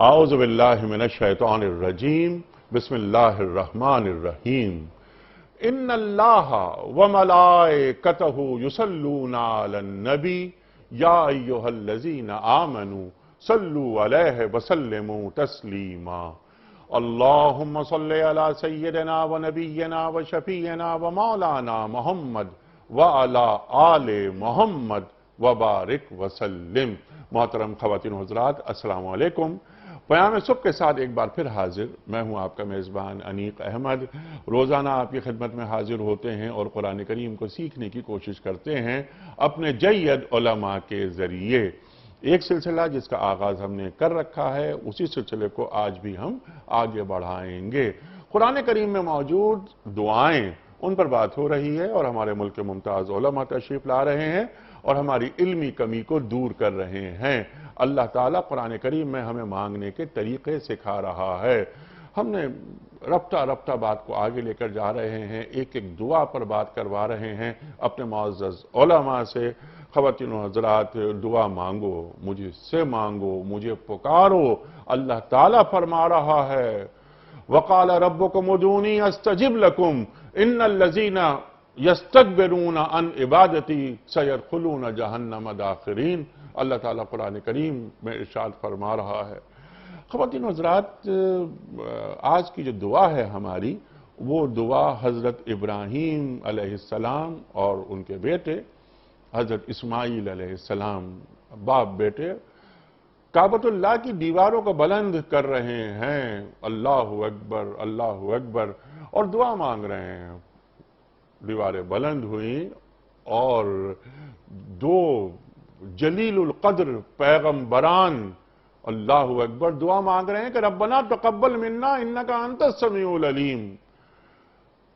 اعوذ باللہ من الشیطان الرجیم بسم اللہ الرحمن الرحیم ان اللہ وملائکتہ یصلون علی النبی یا ایہا الذین آمنوا صلوا علیہ وسلموا تسلیما اللہم صلی علی سیدنا ونبینا وشفیعنا ومولانا محمد وعلی آل محمد وبارک وسلم۔ محترم خواتین و حضرات، السلام علیکم۔ پیام صبح کے ساتھ ایک بار پھر حاضر، میں ہوں آپ کا میزبان انیق احمد۔ روزانہ آپ کی خدمت میں حاضر ہوتے ہیں اور قرآن کریم کو سیکھنے کی کوشش کرتے ہیں اپنے جید علماء کے ذریعے۔ ایک سلسلہ جس کا آغاز ہم نے کر رکھا ہے، اسی سلسلے کو آج بھی ہم آگے بڑھائیں گے۔ قرآن کریم میں موجود دعائیں، ان پر بات ہو رہی ہے اور ہمارے ملک کے ممتاز علماء تشریف لا رہے ہیں اور ہماری علمی کمی کو دور کر رہے ہیں۔ اللہ تعالیٰ قرآن کریم میں ہمیں مانگنے کے طریقے سکھا رہا ہے۔ ہم نے رفتہ بات کو آگے لے کر جا رہے ہیں، ایک دعا پر بات کروا رہے ہیں اپنے معزز علماء سے۔ خواتین و حضرات، دعا مانگو، مجھ سے مانگو، مجھے پکارو۔ اللہ تعالیٰ فرما رہا ہے وَقَالَ رَبُّكُمُ ادْعُونِي أَسْتَجِبْ لَكُمْ إِنَّ الَّذِينَ يَسْتَكْبِرُونَ عَنْ عِبَادَتِي سَيَدْخُلُونَ جَهَنَّمَ دَاخِرِينَ۔ اللہ تعالیٰ قرآن کریم میں ارشاد فرما رہا ہے۔ خواتین و حضرات، آج کی جو دعا ہے ہماری، وہ دعا حضرت ابراہیم علیہ السلام اور ان کے بیٹے حضرت اسماعیل علیہ السلام، باپ بیٹے کعبۃ اللہ کی دیواروں کو بلند کر رہے ہیں، اللہ اکبر اللہ اکبر، اور دعا مانگ رہے ہیں۔ دیواریں بلند ہوئیں اور دو جلیل القدر پیغمبران اللہ اکبر دعا مانگ رہے ہیں کہ ربنا تقبل منا انکا انت السمیع العلیم۔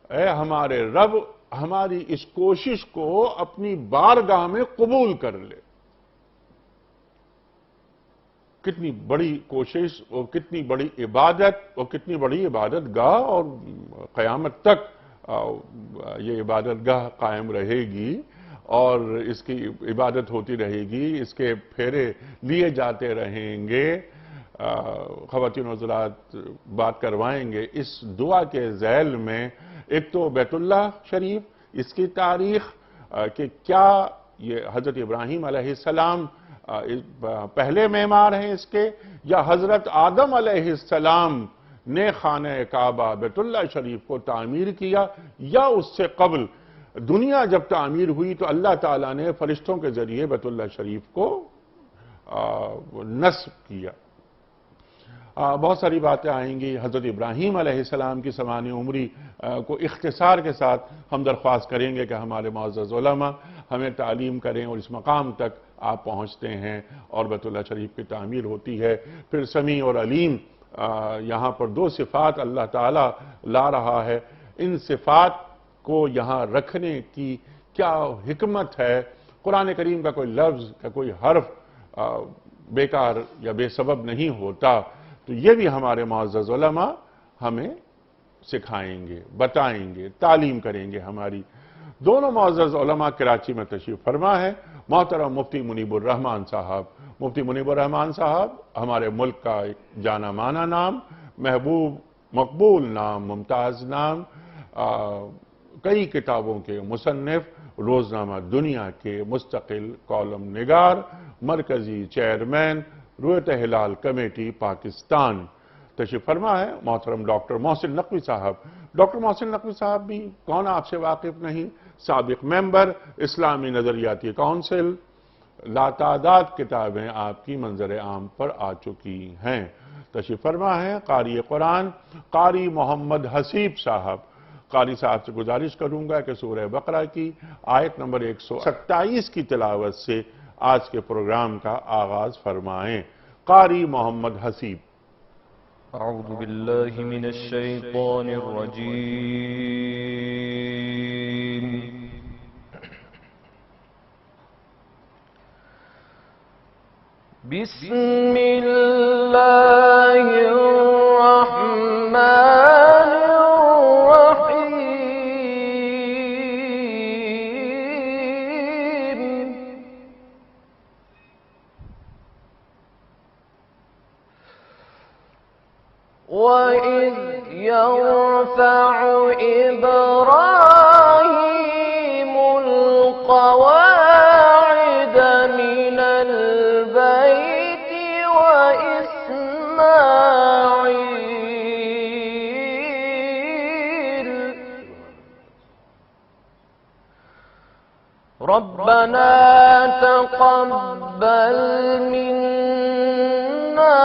اے ہمارے رب، ہماری اس کوشش کو اپنی بارگاہ میں قبول کر لے۔ کتنی بڑی کوشش اور کتنی بڑی عبادت اور کتنی بڑی عبادت گاہ، اور قیامت تک یہ عبادت گاہ قائم رہے گی اور اس کی عبادت ہوتی رہے گی، اس کے پھیرے لیے جاتے رہیں گے۔ خواتین و حضرات، بات کروائیں گے اس دعا کے ذیل میں ایک تو بیت اللہ شریف، اس کی تاریخ، کہ کیا یہ حضرت ابراہیم علیہ السلام پہلے معمار ہیں اس کے، یا حضرت آدم علیہ السلام نے خانہ کعبہ بیت اللہ شریف کو تعمیر کیا، یا اس سے قبل دنیا جب تعمیر ہوئی تو اللہ تعالیٰ نے فرشتوں کے ذریعے بیت اللہ شریف کو نصب کیا۔ بہت ساری باتیں آئیں گی۔ حضرت ابراہیم علیہ السلام کی سوانح عمری کو اختصار کے ساتھ ہم درخواست کریں گے کہ ہمارے معزز علماء ہمیں تعلیم کریں اور اس مقام تک آپ پہنچتے ہیں اور بیت اللہ شریف کی تعمیر ہوتی ہے۔ پھر سمیع اور علیم، یہاں پر دو صفات اللہ تعالیٰ لا رہا ہے۔ ان صفات کو یہاں رکھنے کی کیا حکمت ہے؟ قرآن کریم کا کوئی لفظ کا کوئی حرف بیکار یا بے سبب نہیں ہوتا، تو یہ بھی ہمارے معزز علماء ہمیں سکھائیں گے، بتائیں گے، تعلیم کریں گے ہماری۔ دونوں معزز علماء کراچی میں تشریف فرما ہے۔ محترم مفتی منیب الرحمان صاحب، مفتی منیب الرحمان صاحب ہمارے ملک کا ایک جانا مانا نام، محبوب مقبول نام، ممتاز نام، کئی کتابوں کے مصنف، روزنامہ دنیا کے مستقل کالم نگار، مرکزی چیئرمین رویت ہلال کمیٹی پاکستان تشریف فرما ہے۔ محترم ڈاکٹر محسن نقوی صاحب، ڈاکٹر محسن نقوی صاحب بھی کون آپ سے واقف نہیں، سابق ممبر اسلامی نظریاتی کونسل، لاتعداد کتابیں آپ کی منظر عام پر آ چکی ہیں۔ تشریف فرما ہے قاری قرآن قاری محمد حسیب صاحب۔ قاری صاحب سے گزارش کروں گا کہ سورہ بقرہ کی آیت نمبر 127 کی تلاوت سے آج کے پروگرام کا آغاز فرمائیں۔ قاری محمد حسیب۔ اعوذ باللہ من الشیطان الرجیم، بسم اللہ الرحمن الرحیم۔ وَإِذْ يَرْفَعُ إِبْرَاهِيمُ الْقَوَاعِدَ مِنَ الْبَيْتِ وَإِسْمَاعِيلُ رَبَّنَا تَقَبَّلْ مِنَّا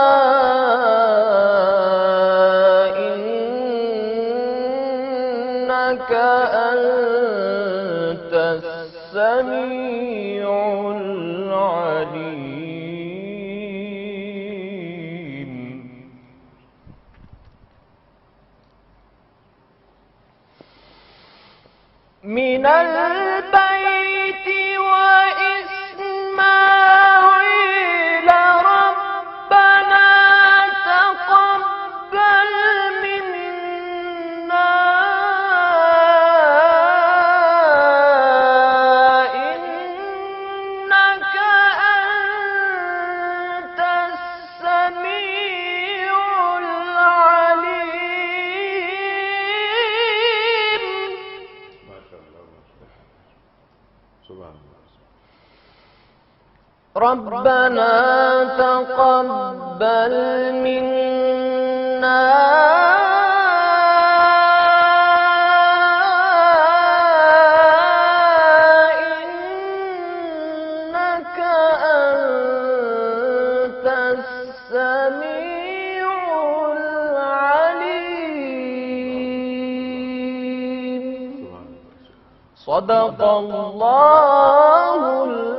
إِنَّكَ أَنْتَ السَّمِيعُ الْعَلِيمُ مِنَ الْبَيْتِ وَإِسْمَاعِيلَ رَبَّنَا تَقَبَّلْ مِنَّا إِنَّكَ أَنْتَ السَّمِيعُ الْعَلِيمُ رَبَّنَا تَقَبَّلْ مِنَّا إِنَّكَ أَنْتَ السَّمِيعُ الْعَلِيمُ صدق اللہ العظیم۔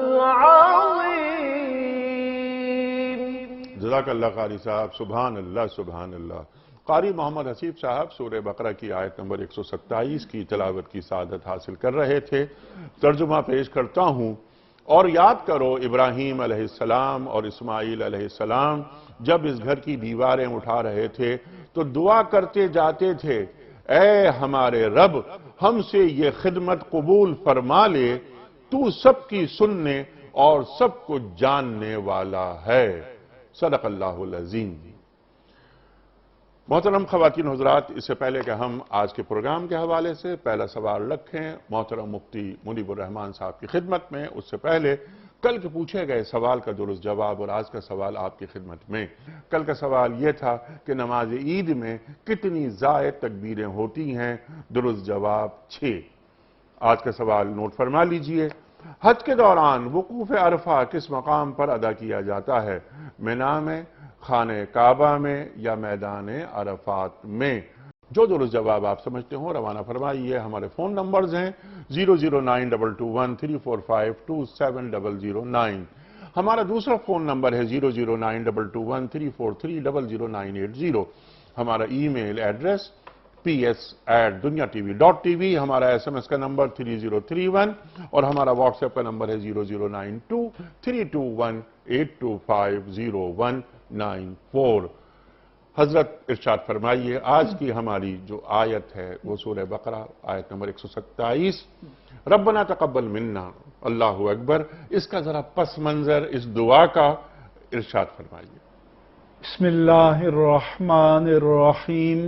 جزاک اللہ قاری صاحب، سبحان اللہ سبحان اللہ۔ قاری محمد حسیب صاحب سورہ بقرہ کی آیت نمبر 127 کی تلاوت کی سعادت حاصل کر رہے تھے۔ ترجمہ پیش کرتا ہوں۔ اور یاد کرو ابراہیم علیہ السلام اور اسماعیل علیہ السلام جب اس گھر کی دیواریں اٹھا رہے تھے تو دعا کرتے جاتے تھے، اے ہمارے رب، ہم سے یہ خدمت قبول فرما لے، تو سب کی سننے اور سب کو جاننے والا ہے۔ صدق اللہ العظیم۔ محترم خواتین حضرات، اس سے پہلے کہ ہم آج کے پروگرام کے حوالے سے پہلا سوال رکھیں محترم مفتی منیب الرحمان صاحب کی خدمت میں، اس سے پہلے کل کے پوچھے گئے سوال کا درست جواب اور آج کا سوال آپ کی خدمت میں۔ کل کا سوال یہ تھا کہ نماز عید میں کتنی زائد تکبیریں ہوتی ہیں؟ درست جواب 6۔ آج کا سوال نوٹ فرما لیجئے۔ حج کے دوران وقوف عرفہ کس مقام پر ادا کیا جاتا ہے؟ منا میں، خانہ کعبہ میں یا میدان عرفات میں؟ جو درست جواب آپ سمجھتے ہوں روانہ فرمائیے۔ ہمارے فون نمبرز ہیں 0092213452709۔ ہمارا دوسرا فون نمبر ہے 009221343000980۔ ہمارا ای میل ایڈریس ps@duniatv.tv۔ ہمارا SMS کا نمبر 3031 اور ہمارا واٹس ایپ کا نمبر ہے 0092321825019 حضرت ارشاد فرمائیے، آج کی ہماری جو آیت ہے وہ سورہ بقرہ آیت نمبر 127، ربنا تقبل منا، اللہ اکبر۔ اس کا ذرا پس منظر اس دعا کا ارشاد فرمائیے۔ بسم اللہ الرحمن الرحیم،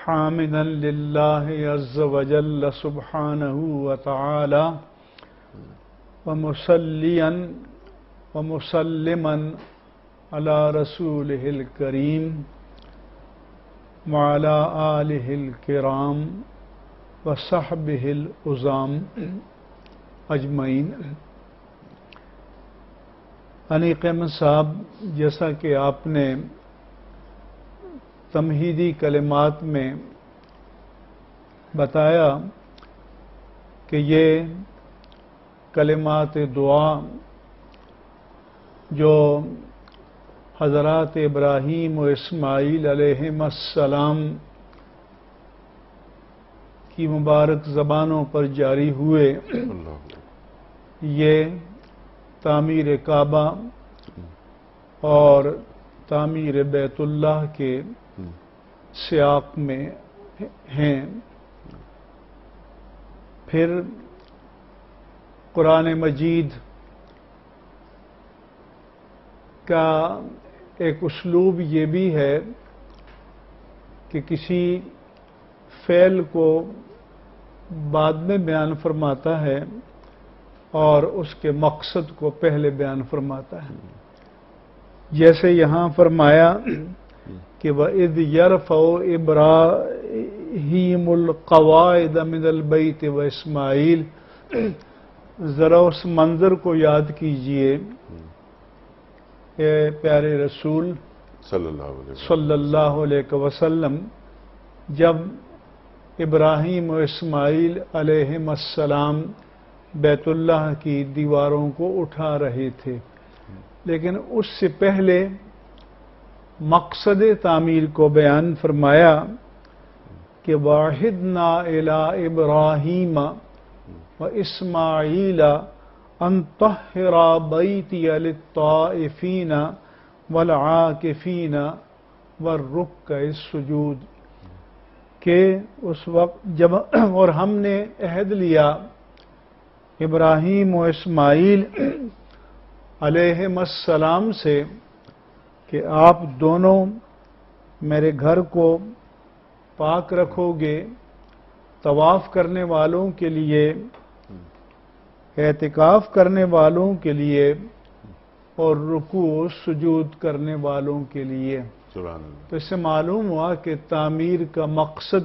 حامدا للہ عز وجل سبحانہ وتعالی ومصلیا ومسلما علی رسولہ الکریم وعلی آلہ الکرام وصحبہ العظام اجمعین۔ انیق احمد صاحب، جیسا کہ آپ نے تمہیدی کلمات میں بتایا کہ یہ کلمات دعا جو حضرات ابراہیم و اسماعیل علیہم السلام کی مبارک زبانوں پر جاری ہوئے، یہ تعمیر کعبہ اور تعمیر بیت اللہ کے سیاق میں ہیں۔ پھر قرآن مجید کا ایک اسلوب یہ بھی ہے کہ کسی فعل کو بعد میں بیان فرماتا ہے اور اس کے مقصد کو پہلے بیان فرماتا ہے. جیسے یہاں فرمایا کہ وَإِذْ يَرْفَعُ إِبْرَاهِيمُ الْقَوَاعِدَ مِنَ الْبَيْتِ وَإِسْمَاعِيلُ. ذرا اس منظر کو یاد کیجئے اے پیارے رسول صلی اللہ علیہ وسلم، جب ابراہیم و اسماعیل علیہم السلام بیت اللہ کی دیواروں کو اٹھا رہے تھے. لیکن اس سے پہلے مقصد تعمیر کو بیان فرمایا کہ وَعَهِدْنَا إِلَىٰ إِبْرَاهِيمَ وَإِسْمَاعِيلَ أَن طَهِّرَا بَيْتِيَ لِلطَّائِفِينَ وَالْعَاكِفِينَ وَالرُّكَّعِ السُّجُودِ. کہ اس وقت جب اور ہم نے عہد لیا ابراہیم و اسماعیل علیہم السلام سے کہ آپ دونوں میرے گھر کو پاک رکھو گے طواف کرنے والوں کے لیے، اعتکاف کرنے والوں کے لیے اور رکوع و سجود کرنے والوں کے لیے. تو اس سے معلوم ہوا کہ تعمیر کا مقصد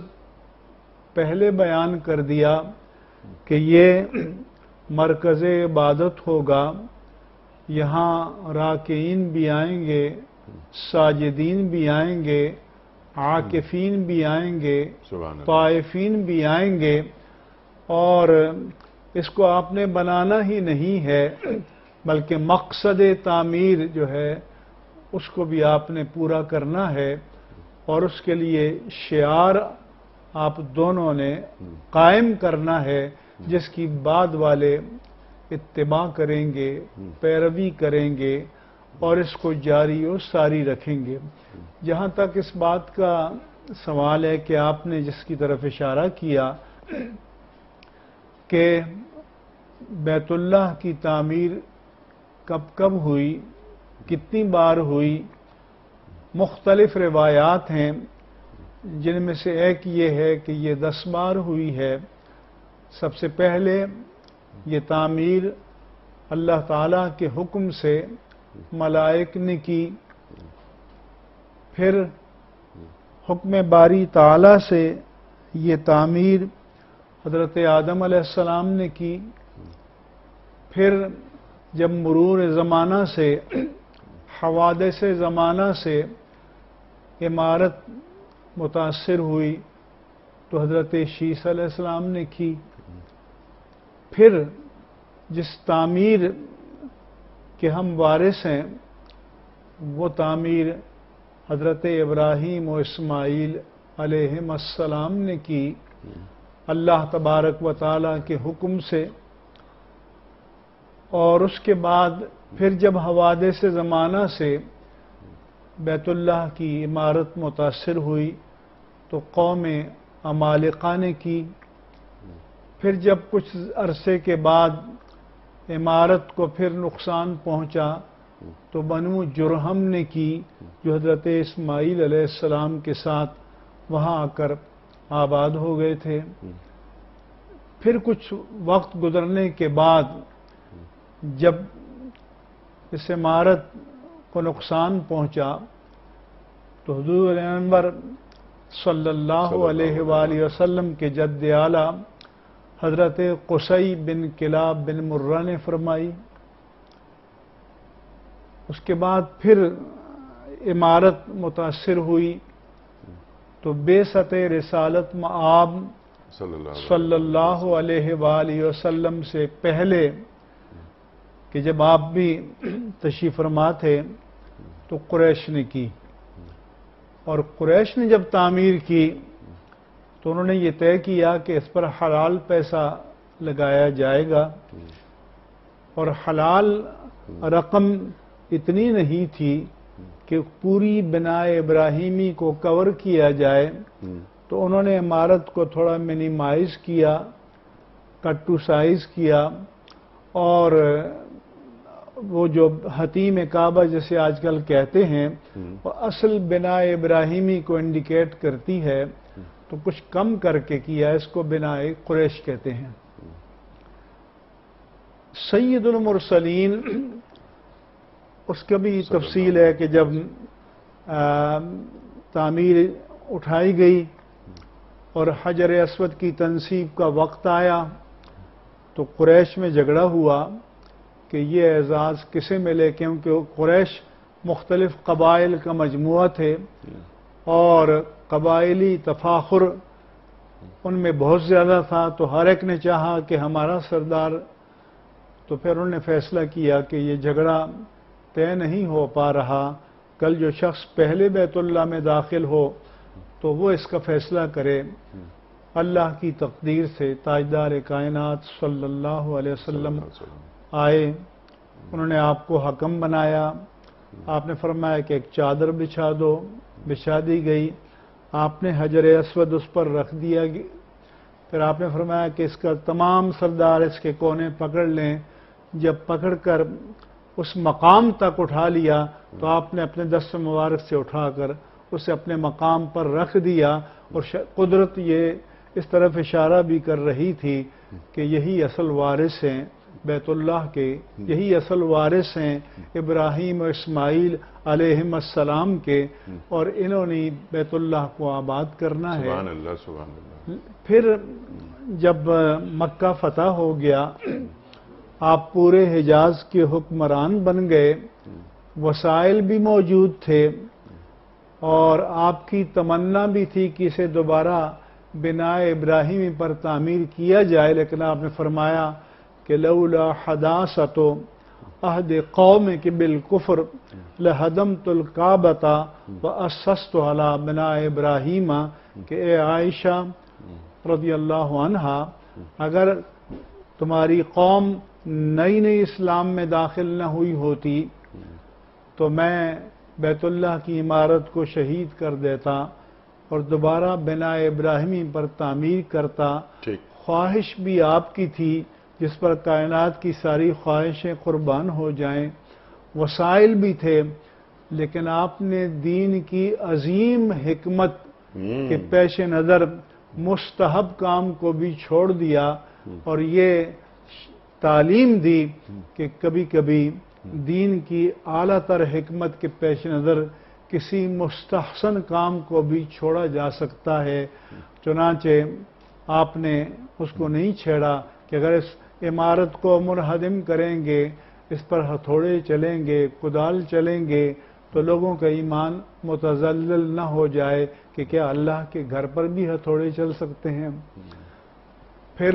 پہلے بیان کر دیا کہ یہ مرکز عبادت ہوگا، یہاں راکعین بھی آئیں گے، ساجدین بھی آئیں گے، عاکفین بھی آئیں گے، طائفین بھی آئیں گے. اور اس کو آپ نے بنانا ہی نہیں ہے بلکہ مقصد تعمیر جو ہے اس کو بھی آپ نے پورا کرنا ہے، اور اس کے لیے شعار آپ دونوں نے قائم کرنا ہے جس کی بعد والے اتباع کریں گے، پیروی کریں گے اور اس کو جاری و ساری رکھیں گے. جہاں تک اس بات کا سوال ہے کہ آپ نے جس کی طرف اشارہ کیا کہ بیت اللہ کی تعمیر کب کب ہوئی، کتنی بار ہوئی، مختلف روایات ہیں جن میں سے ایک یہ ہے کہ یہ 10 بار ہوئی ہے. سب سے پہلے یہ تعمیر اللہ تعالیٰ کے حکم سے ملائک نے کی، پھر حکم باری تعالیٰ سے یہ تعمیر حضرت آدم علیہ السلام نے کی، پھر جب مرور زمانہ سے، حوادث زمانہ سے عمارت متاثر ہوئی تو حضرت شیس علیہ السلام نے کی. پھر جس تعمیر کے ہم وارث ہیں وہ تعمیر حضرت ابراہیم و اسماعیل علیہم السلام نے کی اللہ تبارک و تعالیٰ کے حکم سے. اور اس کے بعد پھر جب حوادث زمانہ سے بیت اللہ کی عمارت متاثر ہوئی تو قوم عمالقہ نے کی. پھر جب کچھ عرصے کے بعد عمارت کو پھر نقصان پہنچا تو بنو جرہم نے کی، جو حضرت اسماعیل علیہ السلام کے ساتھ وہاں آ کر آباد ہو گئے تھے. پھر کچھ وقت گزرنے کے بعد جب اس عمارت کو نقصان پہنچا تو حضور انور صلی اللہ علیہ وآلہ وسلم کے جد اعلیٰ حضرت قصی بن کلاب بن مرہ نے فرمائی. اس کے بعد پھر عمارت متاثر ہوئی تو بعثت رسالت مآب صلی اللہ علیہ وآلہ وسلم سے پہلے کہ جب آپ بھی تشریف فرما تھے تو قریش نے کی، اور قریش نے جب تعمیر کی تو انہوں نے یہ طے کیا کہ اس پر حلال پیسہ لگایا جائے گا، اور حلال رقم اتنی نہیں تھی کہ پوری بناء ابراہیمی کو کور کیا جائے، تو انہوں نے عمارت کو تھوڑا منیمائز کیا، کٹ ٹو سائز کیا، اور وہ جو حتیم کعبہ جسے آج کل کہتے ہیں وہ اصل بنا ابراہیمی کو انڈیکیٹ کرتی ہے، تو کچھ کم کر کے کیا، اس کو بنا قریش کہتے ہیں۔ سید المرسلین، اس کا بھی تفصیل ہے کہ جب تعمیر اٹھائی گئی اور حجر اسود کی تنصیب کا وقت آیا تو قریش میں جھگڑا ہوا کہ یہ اعزاز کسے ملے، کیونکہ قریش مختلف قبائل کا مجموعہ تھے اور قبائلی تفاخر ان میں بہت زیادہ تھا، تو ہر ایک نے چاہا کہ ہمارا سردار، تو پھر انہوں نے فیصلہ کیا کہ یہ جھگڑا طے نہیں ہو پا رہا، کل جو شخص پہلے بیت اللہ میں داخل ہو تو وہ اس کا فیصلہ کرے۔ اللہ کی تقدیر سے تاجدار کائنات صلی اللہ علیہ وسلم آئے، انہوں نے آپ کو حکم بنایا، آپ نے فرمایا کہ ایک چادر بچھا دو، بچھا دی گئی، آپ نے حجر اسود اس پر رکھ دیا، پھر آپ نے فرمایا کہ اس کا تمام سردار اس کے کونے پکڑ لیں۔ جب پکڑ کر اس مقام تک اٹھا لیا تو آپ نے اپنے دست مبارک سے اٹھا کر اسے اپنے مقام پر رکھ دیا، اور قدرت یہ اس طرف اشارہ بھی کر رہی تھی کہ یہی اصل وارث ہیں بیت اللہ کے، یہی اصل وارث ہیں ابراہیم و اسماعیل علیہم السلام کے، اور انہوں نے بیت اللہ کو آباد کرنا ہے۔ سبحان اللہ، سبحان اللہ۔ پھر جب مکہ فتح ہو گیا، آپ پورے حجاز کے حکمران بن گئے، وسائل بھی موجود تھے اور آپ کی تمنا بھی تھی کہ اسے دوبارہ بنا ابراہیمی پر تعمیر کیا جائے، لیکن آپ نے فرمایا کہ لولا حداثت عہد قومک بالکفر لہدمت الکعبۃ واسست علی بنا ابراہیم، کہ اے عائشہ رضی اللہ عنہا، اگر تمہاری قوم نئی نئی اسلام میں داخل نہ ہوئی ہوتی تو میں بیت اللہ کی عمارت کو شہید کر دیتا اور دوبارہ بنا ابراہیمی پر تعمیر کرتا۔ خواہش بھی آپ کی تھی جس پر کائنات کی ساری خواہشیں قربان ہو جائیں، وسائل بھی تھے، لیکن آپ نے دین کی عظیم حکمت کے پیش نظر مستحب کام کو بھی چھوڑ دیا اور یہ تعلیم دی کہ کبھی کبھی دین کی اعلیٰ تر حکمت کے پیش نظر کسی مستحسن کام کو بھی چھوڑا جا سکتا ہے۔ چنانچہ آپ نے اس کو نہیں چھیڑا کہ اگر اس عمارت کو منہدم کریں گے، اس پر ہتھوڑے چلیں گے، کدال چلیں گے، تو لوگوں کا ایمان متزلزل نہ ہو جائے کہ کیا اللہ کے گھر پر بھی ہتھوڑے چل سکتے ہیں۔ پھر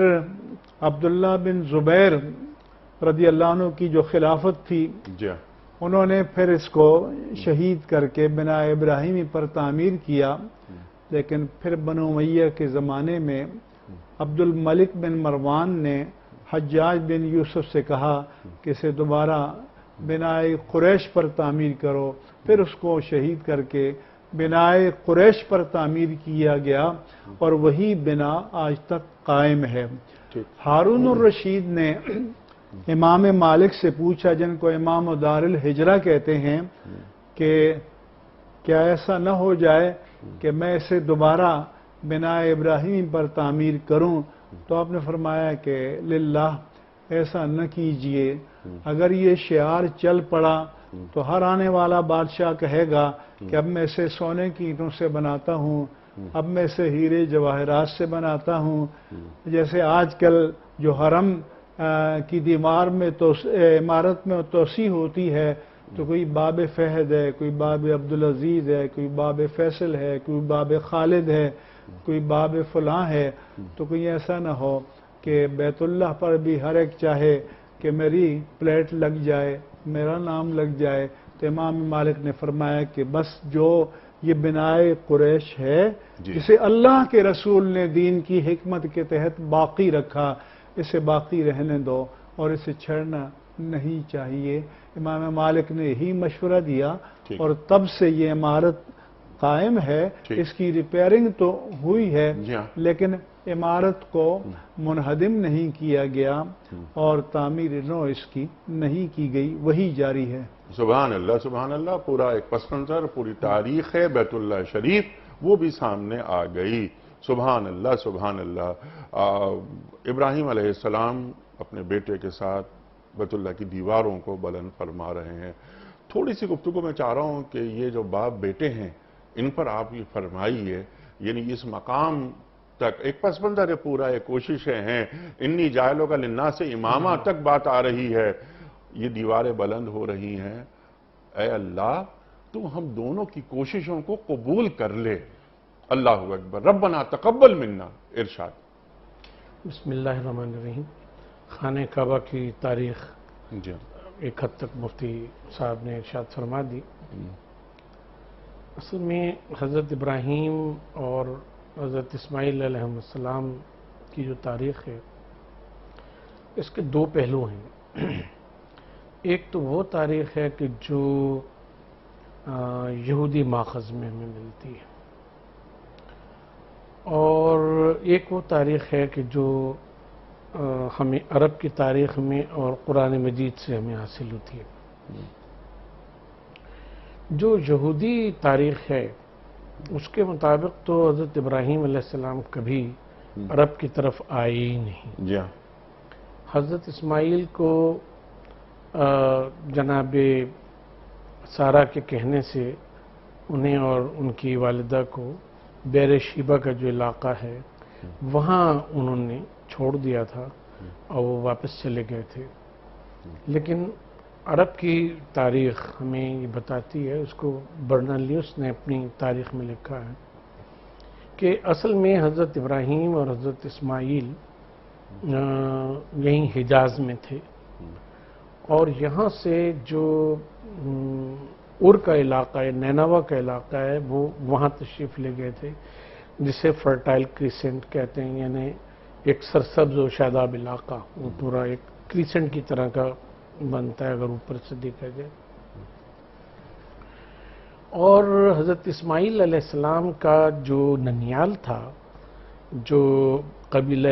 عبداللہ بن زبیر رضی اللہ عنہ کی جو خلافت تھی، انہوں نے پھر اس کو شہید کر کے بنا ابراہیمی پر تعمیر کیا، لیکن پھر بنو امیہ کے زمانے میں عبد الملک بن مروان نے حجاج بن یوسف سے کہا کہ اسے دوبارہ بنا قریش پر تعمیر کرو، پھر اس کو شہید کر کے بنا قریش پر تعمیر کیا گیا اور وہی بنا آج تک قائم ہے۔ ہارون الرشید نے امام مالک سے پوچھا، جن کو امام دار الہجرہ کہتے ہیں، کہ کیا ایسا نہ ہو جائے کہ میں اسے دوبارہ بنا ابراہیم پر تعمیر کروں؟ تو آپ نے فرمایا کہ للہ ایسا نہ کیجئے، اگر یہ شعار چل پڑا تو ہر آنے والا بادشاہ کہے گا کہ اب میں اسے سونے کی اینٹوں سے بناتا ہوں، اب میں اسے ہیرے جواہرات سے بناتا ہوں۔ جیسے آج کل جو حرم کی دیوار میں عمارت میں توسیع ہوتی ہے تو کوئی باب فہد ہے، کوئی باب عبدالعزیز ہے، کوئی باب فیصل ہے، کوئی باب خالد ہے، کوئی باب فلاں ہے، تو کوئی ایسا نہ ہو کہ بیت اللہ پر بھی ہر ایک چاہے کہ میری پلیٹ لگ جائے، میرا نام لگ جائے۔ تو امام مالک نے فرمایا کہ بس جو یہ بنائے قریش ہے جسے اللہ کے رسول نے دین کی حکمت کے تحت باقی رکھا، اسے باقی رہنے دو اور اسے چھیڑنا نہیں چاہیے۔ امام مالک نے یہی مشورہ دیا اور تب سے یہ عمارت قائم ہے، ٹھیک۔ اس کی ریپیئرنگ تو ہوئی ہے جی ہاں۔ لیکن عمارت کو منہدم نہیں کیا گیا اور تعمیر نو اس کی نہیں کی گئی، وہی جاری ہے۔ سبحان اللہ سبحان اللہ، پورا ایک پس منظر، پوری تاریخ ہے بیت اللہ شریف، وہ بھی سامنے آ گئی۔ سبحان اللہ سبحان اللہ۔ ابراہیم علیہ السلام اپنے بیٹے کے ساتھ بیت اللہ کی دیواروں کو بلند فرما رہے ہیں۔ تھوڑی سی گفتگو میں چاہ رہا ہوں کہ یہ جو باپ بیٹے ہیں ان پر آپ یہ فرمائیے، یعنی اس مقام تک ایک پس منظر ہے، پورا ایک کوششیں ہیں، انی جائلوں کا للناس سے امامہ تک بات آ رہی ہے، یہ دیواریں بلند ہو رہی ہیں۔ اے اللہ تو ہم دونوں کی کوششوں کو قبول کر لے۔ اللہ اکبر، ربنا تقبل منا، ارشاد۔ بسم اللہ الرحمن الرحیم۔ خانہ کعبہ کی تاریخ جی ایک حد تک مفتی صاحب نے ارشاد فرما دی۔ اصل میں حضرت ابراہیم اور حضرت اسماعیل علیہ السلام کی جو تاریخ ہے اس کے دو پہلو ہیں۔ ایک تو وہ تاریخ ہے کہ جو یہودی ماخذ میں ہمیں ملتی ہے، اور ایک وہ تاریخ ہے کہ جو ہمیں عرب کی تاریخ میں اور قرآن مجید سے ہمیں حاصل ہوتی ہے۔ جو یہودی تاریخ ہے اس کے مطابق تو حضرت ابراہیم علیہ السلام کبھی عرب کی طرف آئے ہی نہیں۔ جی ہاں۔ حضرت اسماعیل کو جناب سارہ کے کہنے سے انہیں اور ان کی والدہ کو بیر شیبہ کا جو علاقہ ہے وہاں انہوں نے چھوڑ دیا تھا اور وہ واپس چلے گئے تھے۔ لیکن عرب کی تاریخ ہمیں یہ بتاتی ہے، اس کو برنلیوس نے اپنی تاریخ میں لکھا ہے کہ اصل میں حضرت ابراہیم اور حضرت اسماعیل یہیں حجاز میں تھے، اور یہاں سے جو ار کا علاقہ ہے، نینوا کا علاقہ ہے، وہ وہاں تشریف لے گئے تھے، جسے فرٹائل کریسنٹ کہتے ہیں، یعنی ایک سرسبز و شاداب علاقہ، وہ پورا ایک کریسنٹ کی طرح کا بنتا ہے اگر اوپر سے دیکھا جائے۔ اور حضرت اسماعیل علیہ السلام کا جو ننیال تھا، جو قبیلہ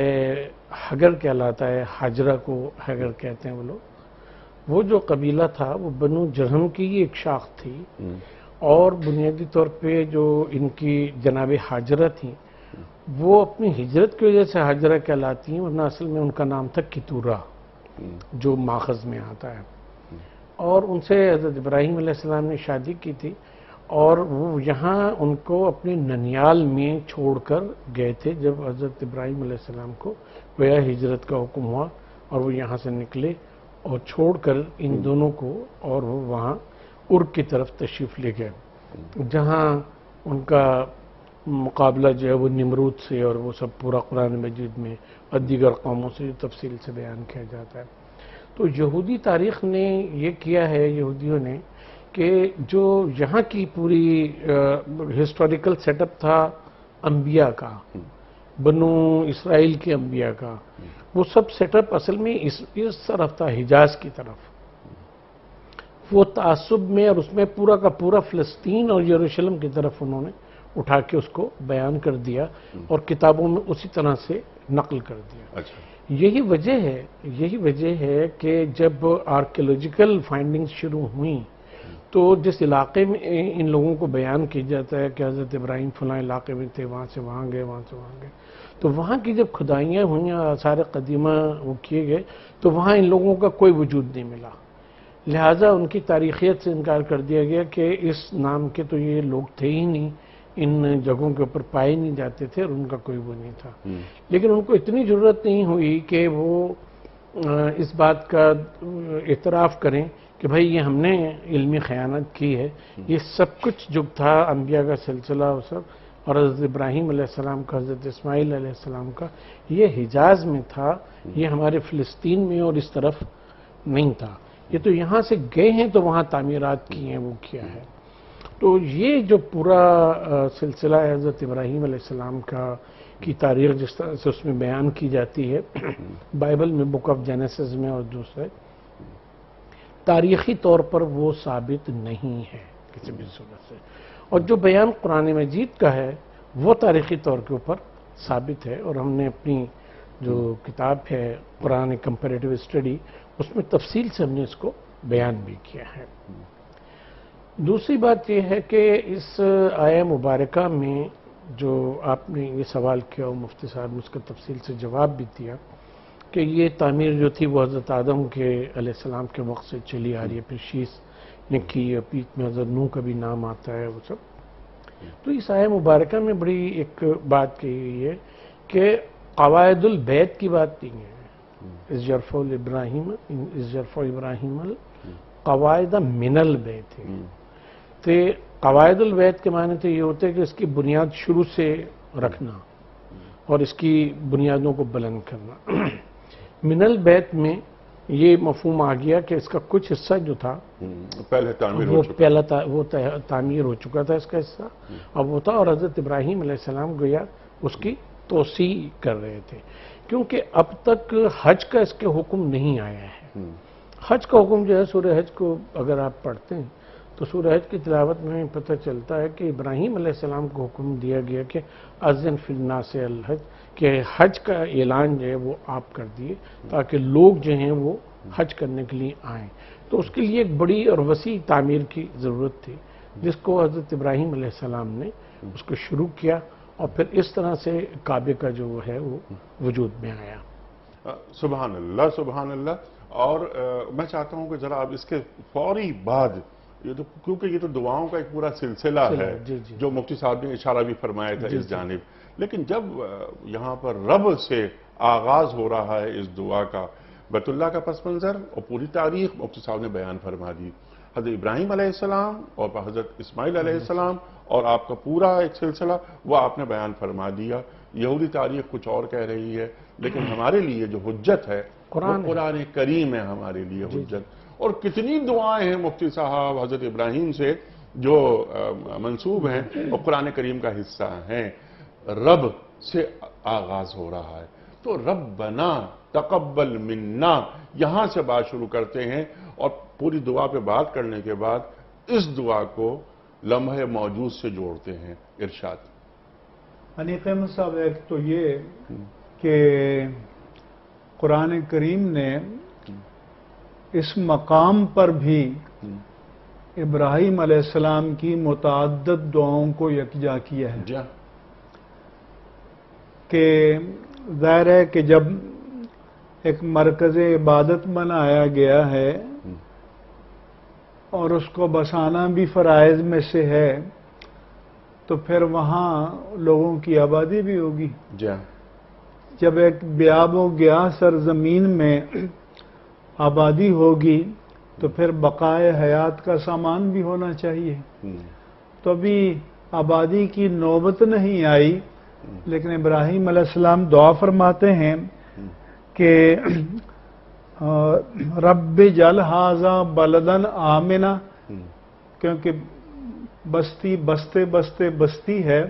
حگر کہلاتا ہے، حاجرہ کو حگر کہتے ہیں وہ لوگ، وہ جو قبیلہ تھا وہ بنو جرہم کی ہی ایک شاخ تھی، اور بنیادی طور پہ جو ان کی جناب حاجرہ تھیں وہ اپنی ہجرت کی وجہ سے حاجرہ کہلاتی ہیں، ورنہ اصل میں ان کا نام تھا کتورہ، جو ماخذ میں آتا ہے۔ اور ان سے حضرت ابراہیم علیہ السلام نے شادی کی تھی، اور وہ یہاں ان کو اپنے ننیال میں چھوڑ کر گئے تھے جب حضرت ابراہیم علیہ السلام کو گویا ہجرت کا حکم ہوا، اور وہ یہاں سے نکلے اور چھوڑ کر ان دونوں کو، اور وہ وہاں ار کی طرف تشریف لے گئے، جہاں ان کا مقابلہ جو ہے وہ نمرود سے، اور وہ سب پورا قرآن مجید میں اور دیگر قوموں سے جو تفصیل سے بیان کیا جاتا ہے۔ تو یہودی تاریخ نے یہ کیا ہے، یہودیوں نے، کہ جو یہاں کی پوری ہسٹوریکل سیٹ اپ تھا انبیاء کا، بنو اسرائیل کے انبیاء کا، وہ سب سیٹ اپ اصل میں اس طرف تھا، حجاز کی طرف۔ وہ تعصب میں اور اس میں پورا کا پورا فلسطین اور یروشلم کی طرف انہوں نے اٹھا کے اس کو بیان کر دیا اور کتابوں میں اسی طرح سے نقل کر دیا۔ یہی وجہ ہے کہ جب آرکیولوجیکل فائنڈنگز شروع ہوئیں تو جس علاقے میں ان لوگوں کو بیان کیا جاتا ہے کہ حضرت ابراہیم فلاں علاقے میں تھے، وہاں سے وہاں گئے، وہاں سے وہاں گئے، تو وہاں کی جب کھدائیاں ہوئیں اور آثار قدیمہ وہ کیے گئے تو وہاں ان لوگوں کا کوئی وجود نہیں ملا، لہٰذا ان کی تاریخیت سے انکار کر دیا گیا کہ اس نام کے تو یہ لوگ تھے ہی نہیں، ان جگہوں کے اوپر پائے نہیں جاتے تھے، اور ان کا کوئی وہ نہیں تھا۔ لیکن ان کو اتنی ضرورت نہیں ہوئی کہ وہ اس بات کا اعتراف کریں کہ بھائی یہ ہم نے علمی خیانت کی ہے، یہ سب کچھ جو تھا انبیاء کا سلسلہ وہ سب، اور حضرت ابراہیم علیہ السلام کا، حضرت اسماعیل علیہ السلام کا، یہ حجاز میں تھا، یہ ہمارے فلسطین میں اور اس طرف نہیں تھا، یہ تو یہاں سے گئے ہیں تو وہاں تعمیرات کی ہیں، وہ کیا ہے۔ تو یہ جو پورا سلسلہ ہے حضرت ابراہیم علیہ السلام کی تاریخ جس طرح سے اس میں بیان کی جاتی ہے بائبل میں، بک آف جینیسس میں اور دوسرے، تاریخی طور پر وہ ثابت نہیں ہے۔ کسی بھی صورت سے. اور جو بیان قرآن مجید کا ہے وہ تاریخی طور کے اوپر ثابت ہے، اور ہم نے اپنی جو کتاب ہے قرآن کمپیریٹیو اسٹڈی اس میں تفصیل سے ہم نے اس کو بیان بھی کیا ہے. دوسری بات یہ ہے کہ اس آیہ مبارکہ میں جو آپ نے یہ سوال کیا اور مفتی صاحب نے اس کا تفصیل سے جواب بھی دیا کہ یہ تعمیر جو تھی وہ حضرت آدم کے علیہ السلام کے وقت سے چلی آ رہی ہے، پھر شیش نے کی، بیچ میں حضرت نوح کا بھی نام آتا ہے وہ سب. تو اس آیہ مبارکہ میں بڑی ایک بات کہی گئی ہے کہ قواعد البیت کی بات نہیں ہے. از یرفع ابراہیم القواعد من البیت ہے. تو قواعد البیت کے معنی تو یہ ہوتے ہیں کہ اس کی بنیاد شروع سے رکھنا اور اس کی بنیادوں کو بلند کرنا. من البیت میں یہ مفہوم آ گیا کہ اس کا کچھ حصہ جو تھا پہلے تعمیر وہ ہو چکا، پہلا وہ تعمیر ہو چکا تھا اس کا حصہ، اب وہ تھا، اور حضرت ابراہیم علیہ السلام گویا اس کی توسیع کر رہے تھے. کیونکہ اب تک حج کا اس کے حکم نہیں آیا ہے. حج کا حکم جو ہے سورہ حج کو اگر آپ پڑھتے ہیں تو سورہ حج کی تلاوت میں پتہ چلتا ہے کہ ابراہیم علیہ السلام کو حکم دیا گیا کہ اذن فی الناس الحج، کہ حج کا اعلان جو ہے وہ آپ کر دیے تاکہ لوگ جو ہیں وہ حج کرنے کے لیے آئیں. تو اس کے لیے ایک بڑی اور وسیع تعمیر کی ضرورت تھی جس کو حضرت ابراہیم علیہ السلام نے اس کو شروع کیا، اور پھر اس طرح سے کعبے کا جو ہے وہ وجود میں آیا. سبحان اللہ سبحان اللہ. اور میں چاہتا ہوں کہ ذرا آپ اس کے فوری بعد کیونکہ یہ تو دعاؤں کا ایک پورا سلسلہ ہے جو مفتی صاحب نے اشارہ بھی فرمایا تھا اس جانب، لیکن جب یہاں پر رب سے آغاز ہو رہا ہے اس دعا کا، بیت اللہ کا پس منظر اور پوری تاریخ مفتی صاحب نے بیان فرما دی. حضرت ابراہیم علیہ السلام اور حضرت اسماعیل علیہ السلام اور آپ کا پورا ایک سلسلہ وہ آپ نے بیان فرما دیا. یہودی تاریخ کچھ اور کہہ رہی ہے، لیکن ہمارے لیے جو حجت ہے قرآن کریم ہے ہمارے لیے حجت. اور کتنی دعائیں ہیں مفتی صاحب حضرت ابراہیم سے جو منسوب ہیں اور قرآن کریم کا حصہ ہیں. رب سے آغاز ہو رہا ہے تو ربنا تقبل منا یہاں سے بات شروع کرتے ہیں، اور پوری دعا پہ بات کرنے کے بعد اس دعا کو لمحہ موجود سے جوڑتے ہیں. ارشاد. انیق احمد صاحب، ایک تو یہ کہ قرآن کریم نے اس مقام پر بھی ابراہیم علیہ السلام کی متعدد دعاؤں کو یکجا کیا ہے. کہ ظاہر ہے کہ جب ایک مرکز عبادت بنایا گیا ہے اور اس کو بسانا بھی فرائض میں سے ہے تو پھر وہاں لوگوں کی آبادی بھی ہوگی. جب ایک بیاب و گیا سرزمین میں آبادی ہوگی تو پھر بقائے حیات کا سامان بھی ہونا چاہیے. تو ابھی آبادی کی نوبت نہیں آئی، لیکن ابراہیم علیہ السلام دعا فرماتے ہیں کہ رب جل ھذا بلدن آمنا، کیونکہ بستی بستی ہے،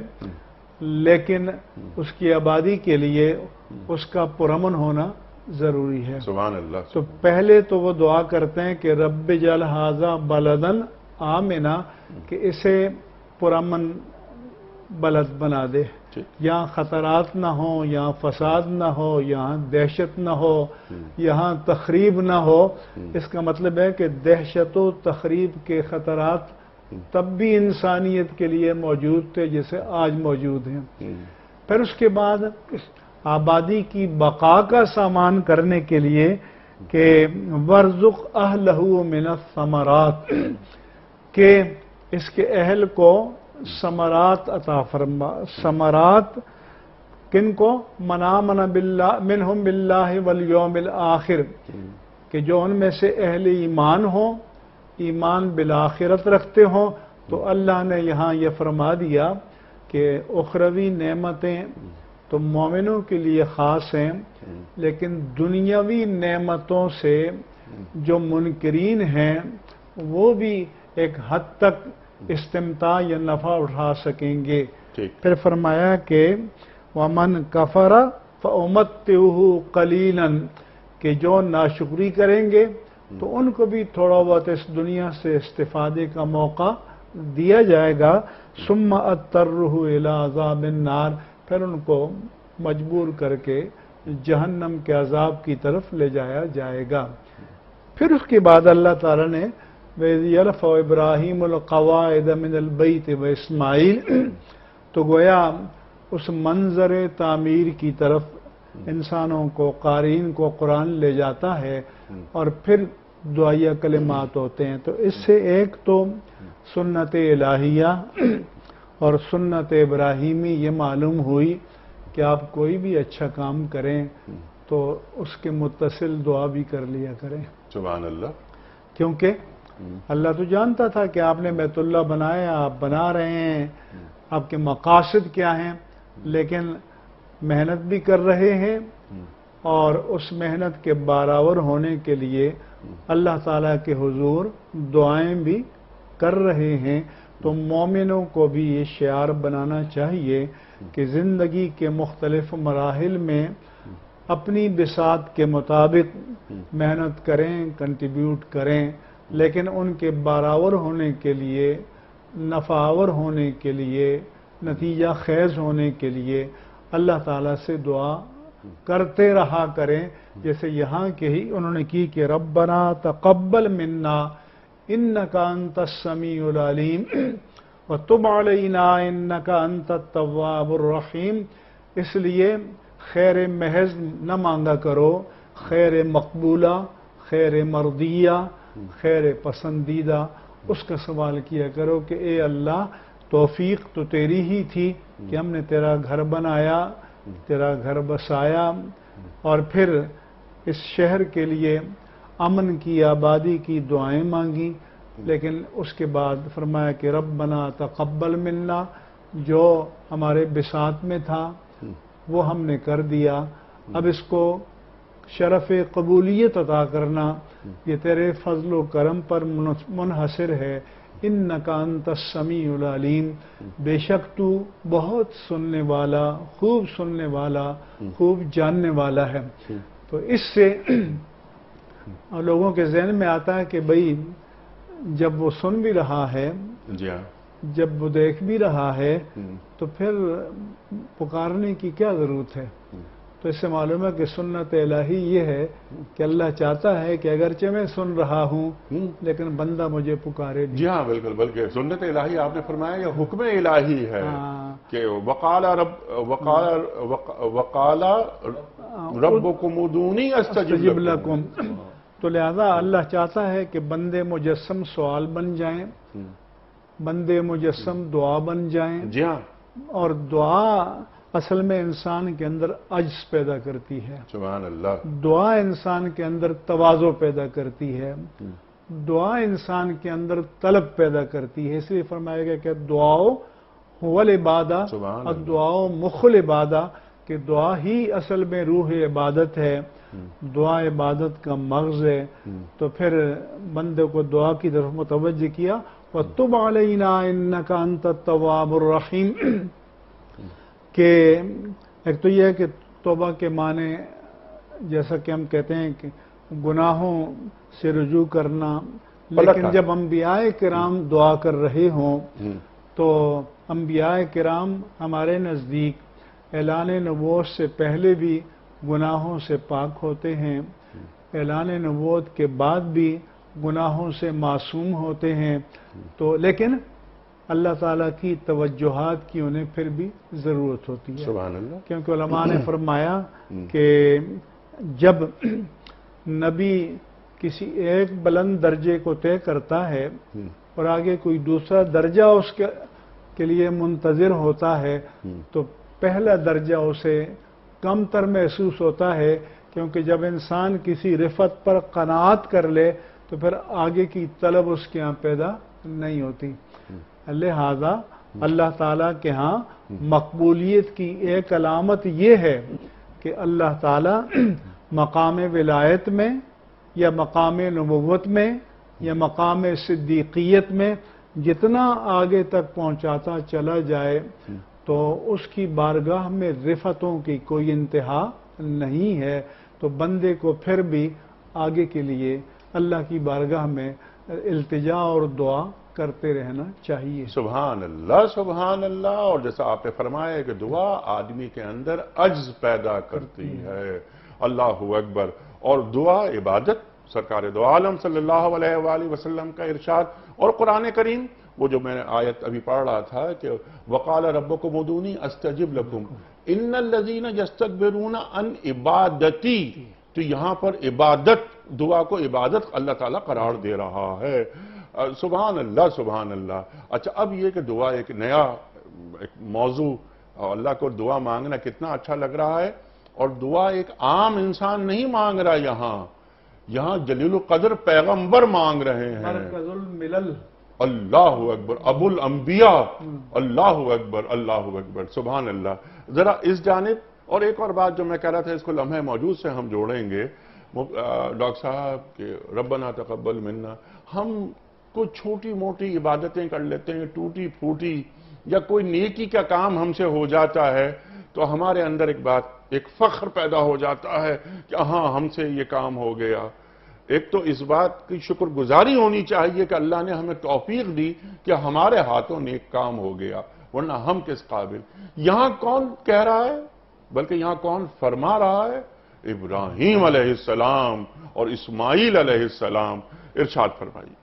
لیکن اس کی آبادی کے لیے اس کا پرامن ہونا ضروری ہے. سبحان اللہ. تو پہلے تو وہ دعا کرتے ہیں کہ رب جل ھذا بلدن آمنا، کہ اسے پرامن بلد بنا دے، یہاں خطرات نہ ہوں، یہاں فساد نہ ہو، یہاں دہشت نہ ہو، یہاں تخریب نہ ہو. اس کا مطلب ہے کہ دہشت و تخریب کے خطرات تب بھی انسانیت کے لیے موجود تھے جیسے آج موجود ہیں. پھر اس کے بعد آبادی کی بقا کا سامان کرنے کے لیے کہ ورزق اہلہ من الثمرات، کہ اس کے اہل کو ثمرات عطا فرما. ثمرات کن کو؟ من آمن باللہ منہم باللہ والیوم الآخر، کہ جو ان میں سے اہل ایمان ہوں، ایمان بالآخرت رکھتے ہوں. تو اللہ نے یہاں یہ فرما دیا کہ اخروی نعمتیں تو مومنوں کے لیے خاص ہیں، لیکن دنیاوی نعمتوں سے جو منکرین ہیں وہ بھی ایک حد تک استمتاع یا نفع اٹھا سکیں گے. پھر فرمایا کہ وَمَنْ كَفَرَ فَأُمَتِّعُهُ قَلِيلًا، کہ جو ناشکری کریں گے تو ان کو بھی تھوڑا بہت اس دنیا سے استفادے کا موقع دیا جائے گا ثم اضطرہ الی عذاب النار، پھر ان کو مجبور کر کے جہنم کے عذاب کی طرف لے جایا جائے گا۔ پھر اس کے بعد اللہ تعالیٰ نے وَإِذْ يَرْفَعُ إِبْرَاهِيمُ الْقَوَاعِدَ مِنَ الْبَيْتِ وَإِسْمَاعِيلُ، تو گویا اس منظر تعمیر کی طرف انسانوں کو، قارئین کو قرآن لے جاتا ہے اور پھر دعائیہ کلمات ہوتے ہیں۔ تو اس سے ایک تو سنت الہیہ اور سنت ابراہیمی یہ معلوم ہوئی کہ آپ کوئی بھی اچھا کام کریں تو اس کے متصل دعا بھی کر لیا کریں، سبحان اللہ، کیونکہ اللہ تو جانتا تھا کہ آپ نے بیت اللہ بنایا، آپ بنا رہے ہیں، آپ کے مقاصد کیا ہیں، لیکن محنت بھی کر رہے ہیں اور اس محنت کے برابر ہونے کے لیے اللہ تعالیٰ کے حضور دعائیں بھی کر رہے ہیں۔ تو مومنوں کو بھی یہ شعار بنانا چاہیے کہ زندگی کے مختلف مراحل میں اپنی بساط کے مطابق محنت کریں، کنٹریبیوٹ کریں، لیکن ان کے برابر ہونے کے لیے، نفعاور ہونے کے لیے، نتیجہ خیز ہونے کے لیے اللہ تعالیٰ سے دعا کرتے رہا کریں، جیسے یہاں کے ہی انہوں نے کی کہ ربنا تقبل منا انک انت السمیع العلیم وتب علینا انک انت التواب الرحیم۔ اس لیے خیر محض نہ مانگا کرو، خیر مقبولہ، خیر مردیہ، خیر پسندیدہ، اس کا سوال کیا کرو کہ اے اللہ توفیق تو تیری ہی تھی کہ ہم نے تیرا گھر بنایا، تیرا گھر بسایا، اور پھر اس شہر کے لیے امن کی، آبادی کی دعائیں مانگی، لیکن اس کے بعد فرمایا کہ ربنا تقبل منا، جو ہمارے بساط میں تھا وہ ہم نے کر دیا، اب اس کو شرف قبولیت عطا کرنا یہ تیرے فضل و کرم پر منحصر ہے۔ انک انت السمیع العلیم، بے شک تو بہت سننے والا، خوب سننے والا، خوب جاننے والا ہے۔ تو اس سے لوگوں کے ذہن میں آتا ہے کہ بھئی جب وہ سن بھی رہا ہے، جی ہاں، جب وہ دیکھ بھی رہا ہے، تو پھر پکارنے کی کیا ضرورت ہے؟ تو اس سے معلوم ہے کہ سنت الہی یہ ہے کہ اللہ چاہتا ہے کہ اگرچہ میں سن رہا ہوں لیکن بندہ مجھے پکارے بھی۔ جی ہاں بالکل، بلکہ سنت الہی آپ نے فرمایا یہ حکم الہی ہے کہ وقال ربکم ادعونی استجب لکم۔ تو لہذا اللہ چاہتا ہے کہ بندے مجسم سوال بن جائیں، بندے مجسم دعا بن جائیں، جی ہاں، اور دعا اصل میں انسان کے اندر عجز پیدا کرتی ہے، سبحان اللہ، دعا انسان کے اندر تواضع پیدا کرتی ہے، دعا انسان کے اندر طلب پیدا کرتی ہے۔ اس لیے فرمایا گیا کہ دعاؤ هو العبادہ، اور دعاؤ مخ العبادہ، کہ دعا ہی اصل میں روح عبادت ہے، دعا عبادت کا مغز ہے۔ تو پھر بندے کو دعا کی طرف متوجہ کیا، وَتُبْ عَلَيْنَا إِنَّكَ أَنْتَ التَّوَّابُ الرَّحِيمُ، کہ ایک تو یہ ہے کہ توبہ کے معنی جیسا کہ ہم کہتے ہیں کہ گناہوں سے رجوع کرنا، لیکن جب انبیاء کرام دعا کر رہے ہوں تو انبیاء کرام ہمارے نزدیک اعلان نبوت سے پہلے بھی گناہوں سے پاک ہوتے ہیں، اعلان نبوت کے بعد بھی گناہوں سے معصوم ہوتے ہیں، تو لیکن اللہ تعالیٰ کی توجہات کی انہیں پھر بھی ضرورت ہوتی ہے، سبحان اللہ، کیونکہ علماء نے فرمایا کہ جب نبی کسی ایک بلند درجے کو طے کرتا ہے اور آگے کوئی دوسرا درجہ اس کے لیے منتظر ہوتا ہے تو پہلا درجہ اسے کم تر محسوس ہوتا ہے، کیونکہ جب انسان کسی رفعت پر قناعت کر لے تو پھر آگے کی طلب اس کے ہاں پیدا نہیں ہوتی۔ لہذا اللہ تعالیٰ کے ہاں مقبولیت کی ایک علامت یہ ہے کہ اللہ تعالیٰ مقام ولایت میں یا مقام نبوت میں یا مقام صدیقیت میں جتنا آگے تک پہنچاتا چلا جائے تو اس کی بارگاہ میں رفعتوں کی کوئی انتہا نہیں ہے، تو بندے کو پھر بھی آگے کے لیے اللہ کی بارگاہ میں التجا اور دعا کرتے رہنا چاہیے۔ سبحان اللہ۔ اور جیسا آپ نے فرمایا کہ دعا آدمی کے اندر عجز پیدا کرتی ہے۔ اللہ اکبر۔ اور دعا عبادت، سرکار دو عالم صلی اللہ علیہ وآلہ وسلم کا ارشاد، اور قرآن کریم وہ جو میں نے آیت ابھی پڑھ رہا تھا کہ وَقَالَ رَبُّكُمْ ادْعُونِي أَسْتَجِبْ لَكُمْ إِنَّ الَّذِينَ يَسْتَكْبِرُونَ عَنْ عِبَادَتِي، تو یہاں پر عبادت، دعا کو عبادت اللہ تعالیٰ قرار دے رہا ہے۔ سبحان اللہ۔ اچھا، اب یہ کہ دعا ایک نیا ایک موضوع، اور اللہ کو دعا مانگنا کتنا اچھا لگ رہا ہے، اور دعا ایک عام انسان نہیں مانگ رہا، یہاں جلیل القدر پیغمبر مانگ رہے ہیں۔ مرکز الملل، اللہ اکبر، ابو الانبیاء، اللہ اکبر، سبحان اللہ۔ ذرا اس جانب، اور ایک اور بات جو میں کہہ رہا تھا، اس کو لمحہ موجود سے ہم جوڑیں گے ڈاکٹر صاحب کہ ربنا تقبل منا، ہم کوئی چھوٹی موٹی عبادتیں کر لیتے ہیں ٹوٹی پھوٹی، یا کوئی نیکی کا کام ہم سے ہو جاتا ہے تو ہمارے اندر ایک فخر پیدا ہو جاتا ہے کہ ہاں ہم سے یہ کام ہو گیا۔ ایک تو اس بات کی شکر گزاری ہونی چاہیے کہ اللہ نے ہمیں توفیق دی کہ ہمارے ہاتھوں نیک کام ہو گیا، ورنہ ہم کس قابل۔ یہاں کون کہہ رہا ہے، بلکہ یہاں کون فرما رہا ہے؟ ابراہیم علیہ السلام اور اسماعیل علیہ السلام۔ ارشاد فرمائیے۔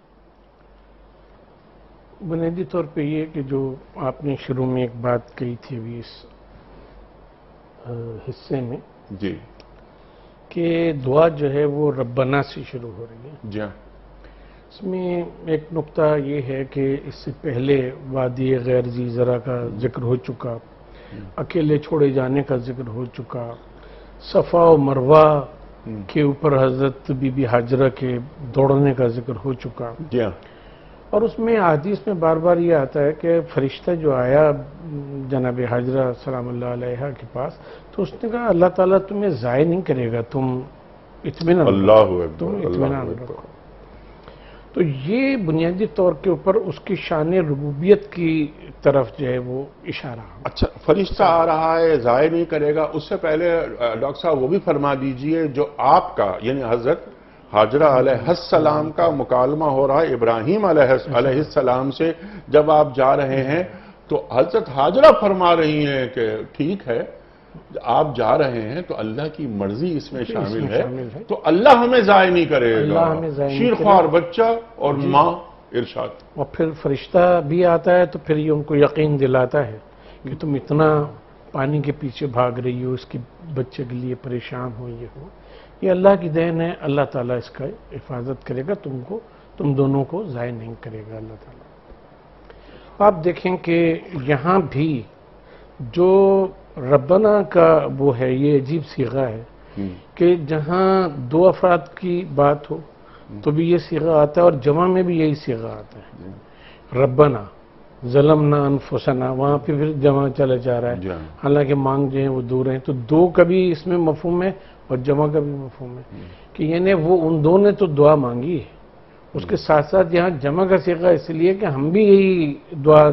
بنیادی طور پہ یہ کہ جو آپ نے شروع میں ایک بات کہی تھی ابھی اس حصے میں، جی، کہ دعا جو ہے وہ ربنا سے شروع ہو رہی ہے۔ جی ہاں، اس میں ایک نقطہ یہ ہے کہ اس سے پہلے وادی غیر ذی زرع کا ذکر ہو چکا، اکیلے چھوڑے جانے کا ذکر ہو چکا، صفا و مروہ کے اوپر حضرت بی بی حاجرہ کے دوڑنے کا ذکر ہو چکا، جی ہاں، اور اس میں حدیث میں بار بار یہ آتا ہے کہ فرشتہ جو آیا جناب حاجرہ سلام اللہ علیہ کے پاس، تو اس نے کہا اللہ تعالیٰ تمہیں ضائع نہیں کرے گا، تم اطمینان رکھو، اللہ اکبر، تم اللہ اطمینان اکبر۔ رکھو۔ تو یہ بنیادی طور کے اوپر اس کی شان ربوبیت کی طرف جو ہے وہ اشارہ۔ اچھا، فرشتہ آ رہا ہے، ضائع نہیں کرے گا، اس سے پہلے ڈاکٹر صاحب وہ بھی فرما دیجئے جو آپ کا یعنی حضرت حاجرہ علیہ السلام کا مکالمہ ہو رہا ہے ابراہیم علیہ السلام سے، جب آپ جا رہے ہیں تو حضرت حاجرہ فرما رہی ہیں کہ ٹھیک ہے آپ جا رہے ہیں تو اللہ کی مرضی اس میں شامل ہے، تو اللہ ہمیں ضائع نہیں کرے گا، شیرخوار بچہ اور ماں۔ ارشاد۔ اور پھر فرشتہ بھی آتا ہے تو پھر یہ ان کو یقین دلاتا ہے کہ تم اتنا پانی کے پیچھے بھاگ رہی ہو، اس کے بچے کے لیے پریشان ہو، یہ اللہ کی دین ہے، اللہ تعالیٰ اس کا حفاظت کرے گا، تم دونوں کو ضائع نہیں کرے گا اللہ تعالیٰ۔ آپ دیکھیں کہ یہاں بھی جو ربنا کا وہ ہے، یہ عجیب صیغہ ہے کہ جہاں دو افراد کی بات ہو تو بھی یہ صیغہ آتا ہے، اور جمع میں بھی یہی صیغہ آتا ہے، ربنا ظلمنا انفسنا، وہاں پہ پھر جمع چلا جا رہا ہے، حالانکہ مانگ جو ہیں وہ دو ہیں، تو دو کا بھی اس میں مفہوم ہے اور جمع کا بھی مفہوم ہے، کہ یعنی وہ ان دو نے تو دعا مانگی ہے، اس کے ساتھ ساتھ یہاں جمع کا صیغہ اس لیے کہ ہم بھی یہی دعا،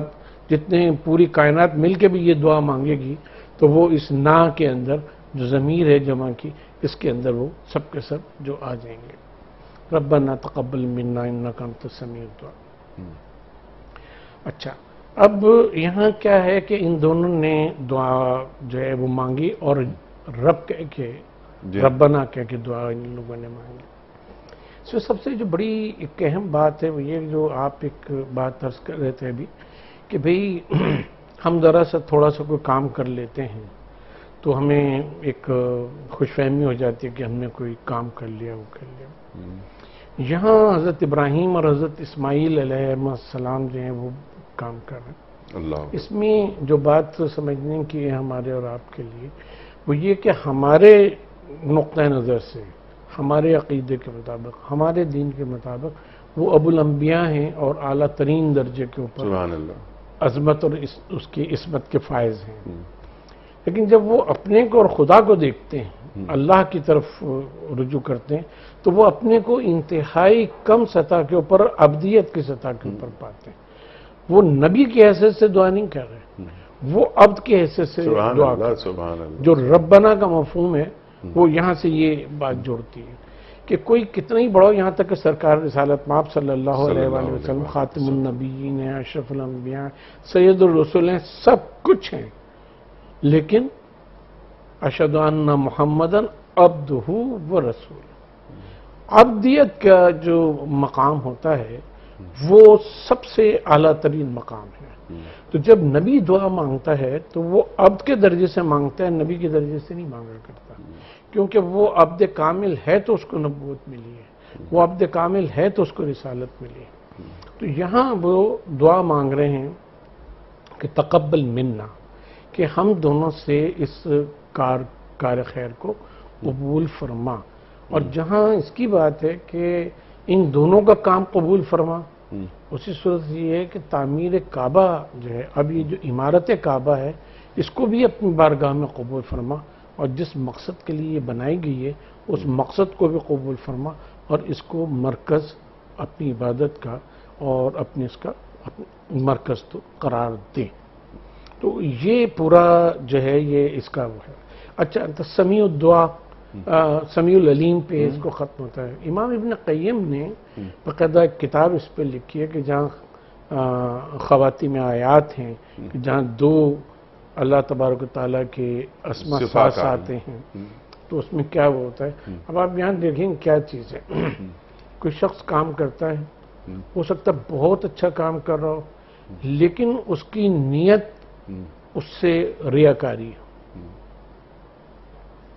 جتنے پوری کائنات مل کے بھی یہ دعا مانگے گی تو وہ اس نا کے اندر جو ضمیر ہے جمع کی، اس کے اندر وہ سب کے سب جو آ جائیں گے۔ ربنا تقبل منا انک انت السمیع الدعاء۔ اچھا، اب یہاں کیا ہے کہ ان دونوں نے دعا جو ہے وہ مانگی، اور رب کہہ کے ربنا کہہ کے دعا ان لوگوں نے مانگی۔ اس میں سب سے جو بڑی ایک اہم بات ہے وہ یہ جو آپ ایک بات عرض کر رہے تھے ابھی کہ بھئی ہم ذرا سا تھوڑا سا کوئی کام کر لیتے ہیں تو ہمیں ایک خوش فہمی ہو جاتی ہے کہ ہم نے کوئی کام کر لیا، وہ کر لیا۔ یہاں حضرت ابراہیم اور حضرت اسماعیل علیہ السلام جو ہیں وہ کام کر رہے ہیں۔ اللہ اس میں جو بات سمجھنے کی ہے ہمارے اور آپ کے لیے وہ یہ کہ ہمارے نقطۂ نظر سے، ہمارے عقیدے کے مطابق، ہمارے دین کے مطابق وہ ابو الانبیاء ہیں اور اعلیٰ ترین درجے کے اوپر سبحان اللہ، عظمت اور اس کی عصمت کے فائز ہیں۔ لیکن جب وہ اپنے کو اور خدا کو دیکھتے ہیں، اللہ کی طرف رجوع کرتے ہیں، تو وہ اپنے کو انتہائی کم سطح کے اوپر، عبدیت کی سطح کے اوپر پاتے ہیں۔ وہ نبی کی حیثیت سے دعا نہیں کر رہے، وہ عبد کی حیثیت سے سبحان دعا اللہ، کر رہے ہیں۔ سبحان اللہ۔ جو ربنا کا مفہوم ہے وہ یہاں سے یہ بات جوڑتی ہے کہ کوئی کتنا ہی بڑا ہو، یہاں تک کہ سرکار رسالت مآب صلی اللہ علیہ وآلہ وسلم خاتم النبیین ہیں، اشرف الانبیاء ہیں، سید الرسول ہیں، سب کچھ ہیں، لیکن اشہد ان محمدن عبدہ و رسول، عبدیت کا جو مقام ہوتا ہے وہ سب سے اعلیٰ ترین مقام ہے۔ تو جب نبی دعا مانگتا ہے تو وہ عبد کے درجے سے مانگتا ہے، نبی کے درجے سے نہیں مانگا کرتا، کیونکہ وہ عبد کامل ہے تو اس کو نبوت ملی ہے، وہ عبد کامل ہے تو اس کو رسالت ملی ہے۔ تو یہاں وہ دعا مانگ رہے ہیں کہ تقبل منا، کہ ہم دونوں سے اس کار خیر کو قبول فرما، اور جہاں اس کی بات ہے کہ ان دونوں کا کام قبول فرما، اسی صورت یہ ہے کہ تعمیر کعبہ جو ہے، اب یہ جو عمارت کعبہ ہے اس کو بھی اپنی بارگاہ میں قبول فرما، اور جس مقصد کے لیے یہ بنائی گئی ہے اس مقصد کو بھی قبول فرما، اور اس کو مرکز اپنی عبادت کا اور اپنے اس کا مرکز تو قرار دے۔ تو یہ پورا جو ہے یہ اس کا وہ ہے۔ اچھا، تو سمیع الدعا، سمیع العلیم پہ اس کو ختم ہوتا ہے۔ امام ابن قیم نے باقاعدہ ایک کتاب اس پہ لکھی ہے کہ جہاں خواتین آیات ہیں، کہ جہاں دو اللہ تبارک و تعالیٰ کے اسماء ساتھ آتے ہیں، تو اس میں کیا وہ ہوتا ہے۔ اب آپ یہاں دیکھیں کیا چیز ہے، کوئی شخص کام کرتا ہے، ہو سکتا ہے بہت اچھا کام کر رہا ہو، لیکن اس کی نیت اس سے ریاکاری ہے،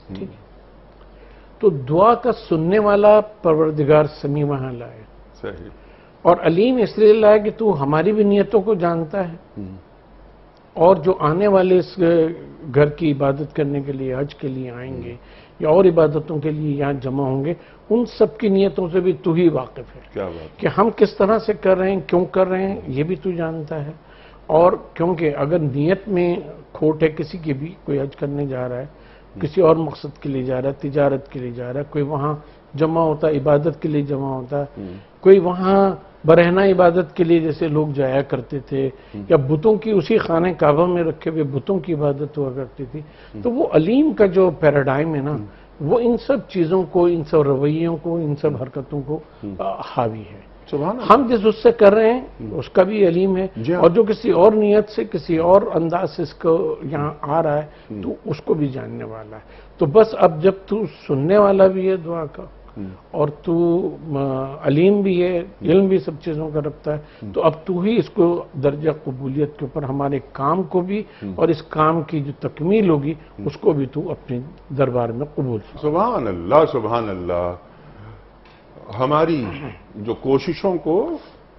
ٹھیک ہے، تو دعا کا سننے والا پروردگار سمیع وہاں لائے، صحیح، اور علیم اس لیے لائے کہ تو ہماری بھی نیتوں کو جانتا ہے، اور جو آنے والے اس گھر کی عبادت کرنے کے لیے، حج کے لیے آئیں گے یا اور عبادتوں کے لیے یہاں جمع ہوں گے، ان سب کی نیتوں سے بھی تو ہی واقف ہے، کیا بات، کہ ہم کس طرح سے کر رہے ہیں، کیوں کر رہے ہیں، یہ بھی تو جانتا ہے۔ اور کیونکہ اگر نیت میں کھوٹ ہے، کسی کی بھی، کوئی حج کرنے جا رہا ہے، کسی اور مقصد کے لیے جا رہا ہے، تجارت کے لیے جا رہا ہے، کوئی وہاں جمع ہوتا ہے عبادت کے لیے جمع ہوتا ہے، کوئی وہاں برہنہ عبادت کے لیے جیسے لوگ جایا کرتے تھے، یا بتوں کی اسی خانہ کعبہ میں رکھے ہوئے بتوں کی عبادت ہوا کرتی تھی، تو وہ علیم کا جو پیراڈائم ہے نا، وہ ان سب چیزوں کو، ان سب رویوں کو، ان سب حرکتوں کو حاوی ہے۔ سبحان اللہ، ہم جس اس سے کر رہے ہیں اس کا بھی علیم ہے، جی ہاں، اور جو کسی اور نیت سے، کسی اور انداز سے اس کو یہاں آ رہا ہے تو اس کو بھی جاننے والا ہے۔ تو بس اب جب تو سننے والا بھی ہے دعا کا، اور تو علیم بھی ہے، علم بھی سب چیزوں کا رکھتا ہے، تو اب تو ہی اس کو درجہ قبولیت کے اوپر ہمارے کام کو بھی، اور اس کام کی جو تکمیل ہوگی اس کو بھی تو اپنے دربار میں قبول فرما۔ سبحان اللہ، سبحان اللہ۔ ہماری جو کوششوں کو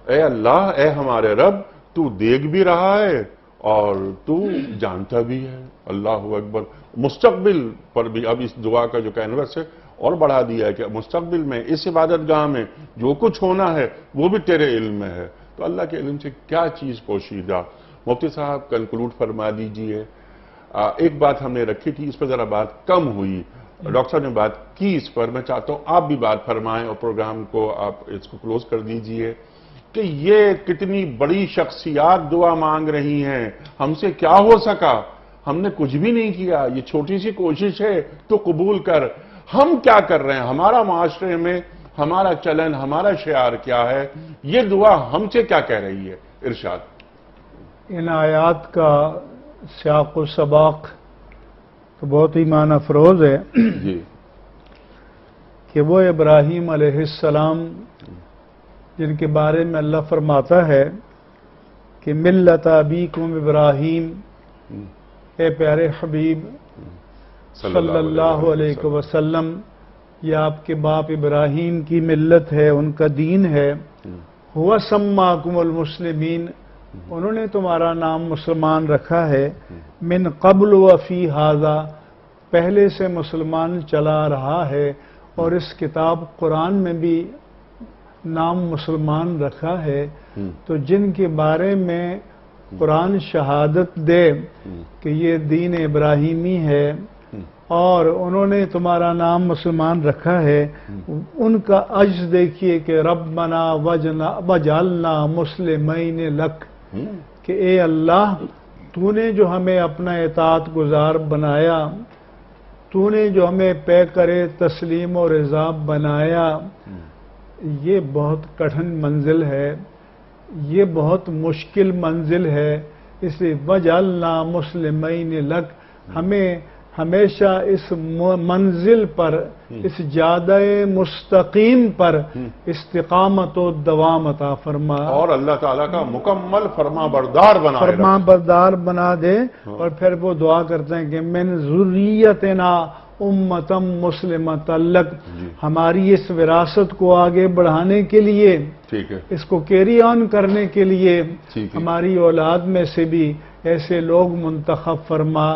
اے اللہ، اے ہمارے رب، تو دیکھ بھی رہا ہے اور تو جانتا بھی ہے۔ اللہ اکبر۔ مستقبل پر بھی اب اس دعا کا جو کینوس ہے اور بڑھا دیا ہے کہ مستقبل میں اس عبادت گاہ میں جو کچھ ہونا ہے وہ بھی تیرے علم میں ہے۔ تو اللہ کے علم سے کیا چیز پوشیدہ۔ مفتی صاحب کنکلوڈ فرما دیجئے۔ ایک بات ہم نے رکھی تھی، اس پر ذرا بات کم ہوئی، ڈاکٹر صاحب نے بات کی اس پر، میں چاہتا ہوں آپ بھی بات فرمائیں اور پروگرام کو آپ اس کو کلوز کر دیجئے، کہ یہ کتنی بڑی شخصیات دعا مانگ رہی ہیں، ہم سے کیا ہو سکا، ہم نے کچھ بھی نہیں کیا، یہ چھوٹی سی کوشش ہے تو قبول کر۔ ہم کیا کر رہے ہیں، ہمارا معاشرے میں ہمارا چلن، ہمارا شعار کیا ہے، یہ دعا ہم سے کیا کہہ رہی ہے؟ ارشاد۔ ان آیات کا سیاق و سباق تو بہت ہی معنی افروز ہے جی، کہ وہ ابراہیم علیہ السلام جن کے بارے میں اللہ فرماتا ہے کہ ملت ابیکم ابراہیم، اے پیارے حبیب صلی اللہ علیہ وسلم، یہ آپ کے باپ ابراہیم کی ملت ہے، ان کا دین ہے۔ ہوا سماکم المسلمین، انہوں نے تمہارا نام مسلمان رکھا ہے، من قبل و فی ھذا، پہلے سے مسلمان چلا رہا ہے، اور اس کتاب قرآن میں بھی نام مسلمان رکھا ہے۔ تو جن کے بارے میں قرآن شہادت دے کہ یہ دین ابراہیمی ہے اور انہوں نے تمہارا نام مسلمان رکھا ہے، ان کا عجز دیکھیے کہ ربنا وجعلنا مسلمین لک، کہ اے اللہ تو نے جو ہمیں اپنا اطاعت گزار بنایا تو نے جو ہمیں پے کرے تسلیم و رضا بنایا، یہ بہت کٹھن منزل ہے، یہ بہت مشکل منزل ہے، اس لیے وجعلنا مسلمین لک، ہمیں ہمیشہ اس منزل پر، اس جادہ مستقیم پر استقامت و دوام عطا فرما، اور اللہ تعالیٰ کا مکمل فرما بردار بنا فرما بردار بنا دے۔ اور پھر وہ دعا کرتے ہیں کہ من ذریتنا امتم مسلمۃ لک، ہماری اس وراثت کو آگے بڑھانے کے لیے، ٹھیک ہے، اس کو کیری آن کرنے کے لیے ٹھیک ہے، ہماری اولاد میں سے بھی ایسے لوگ منتخب فرما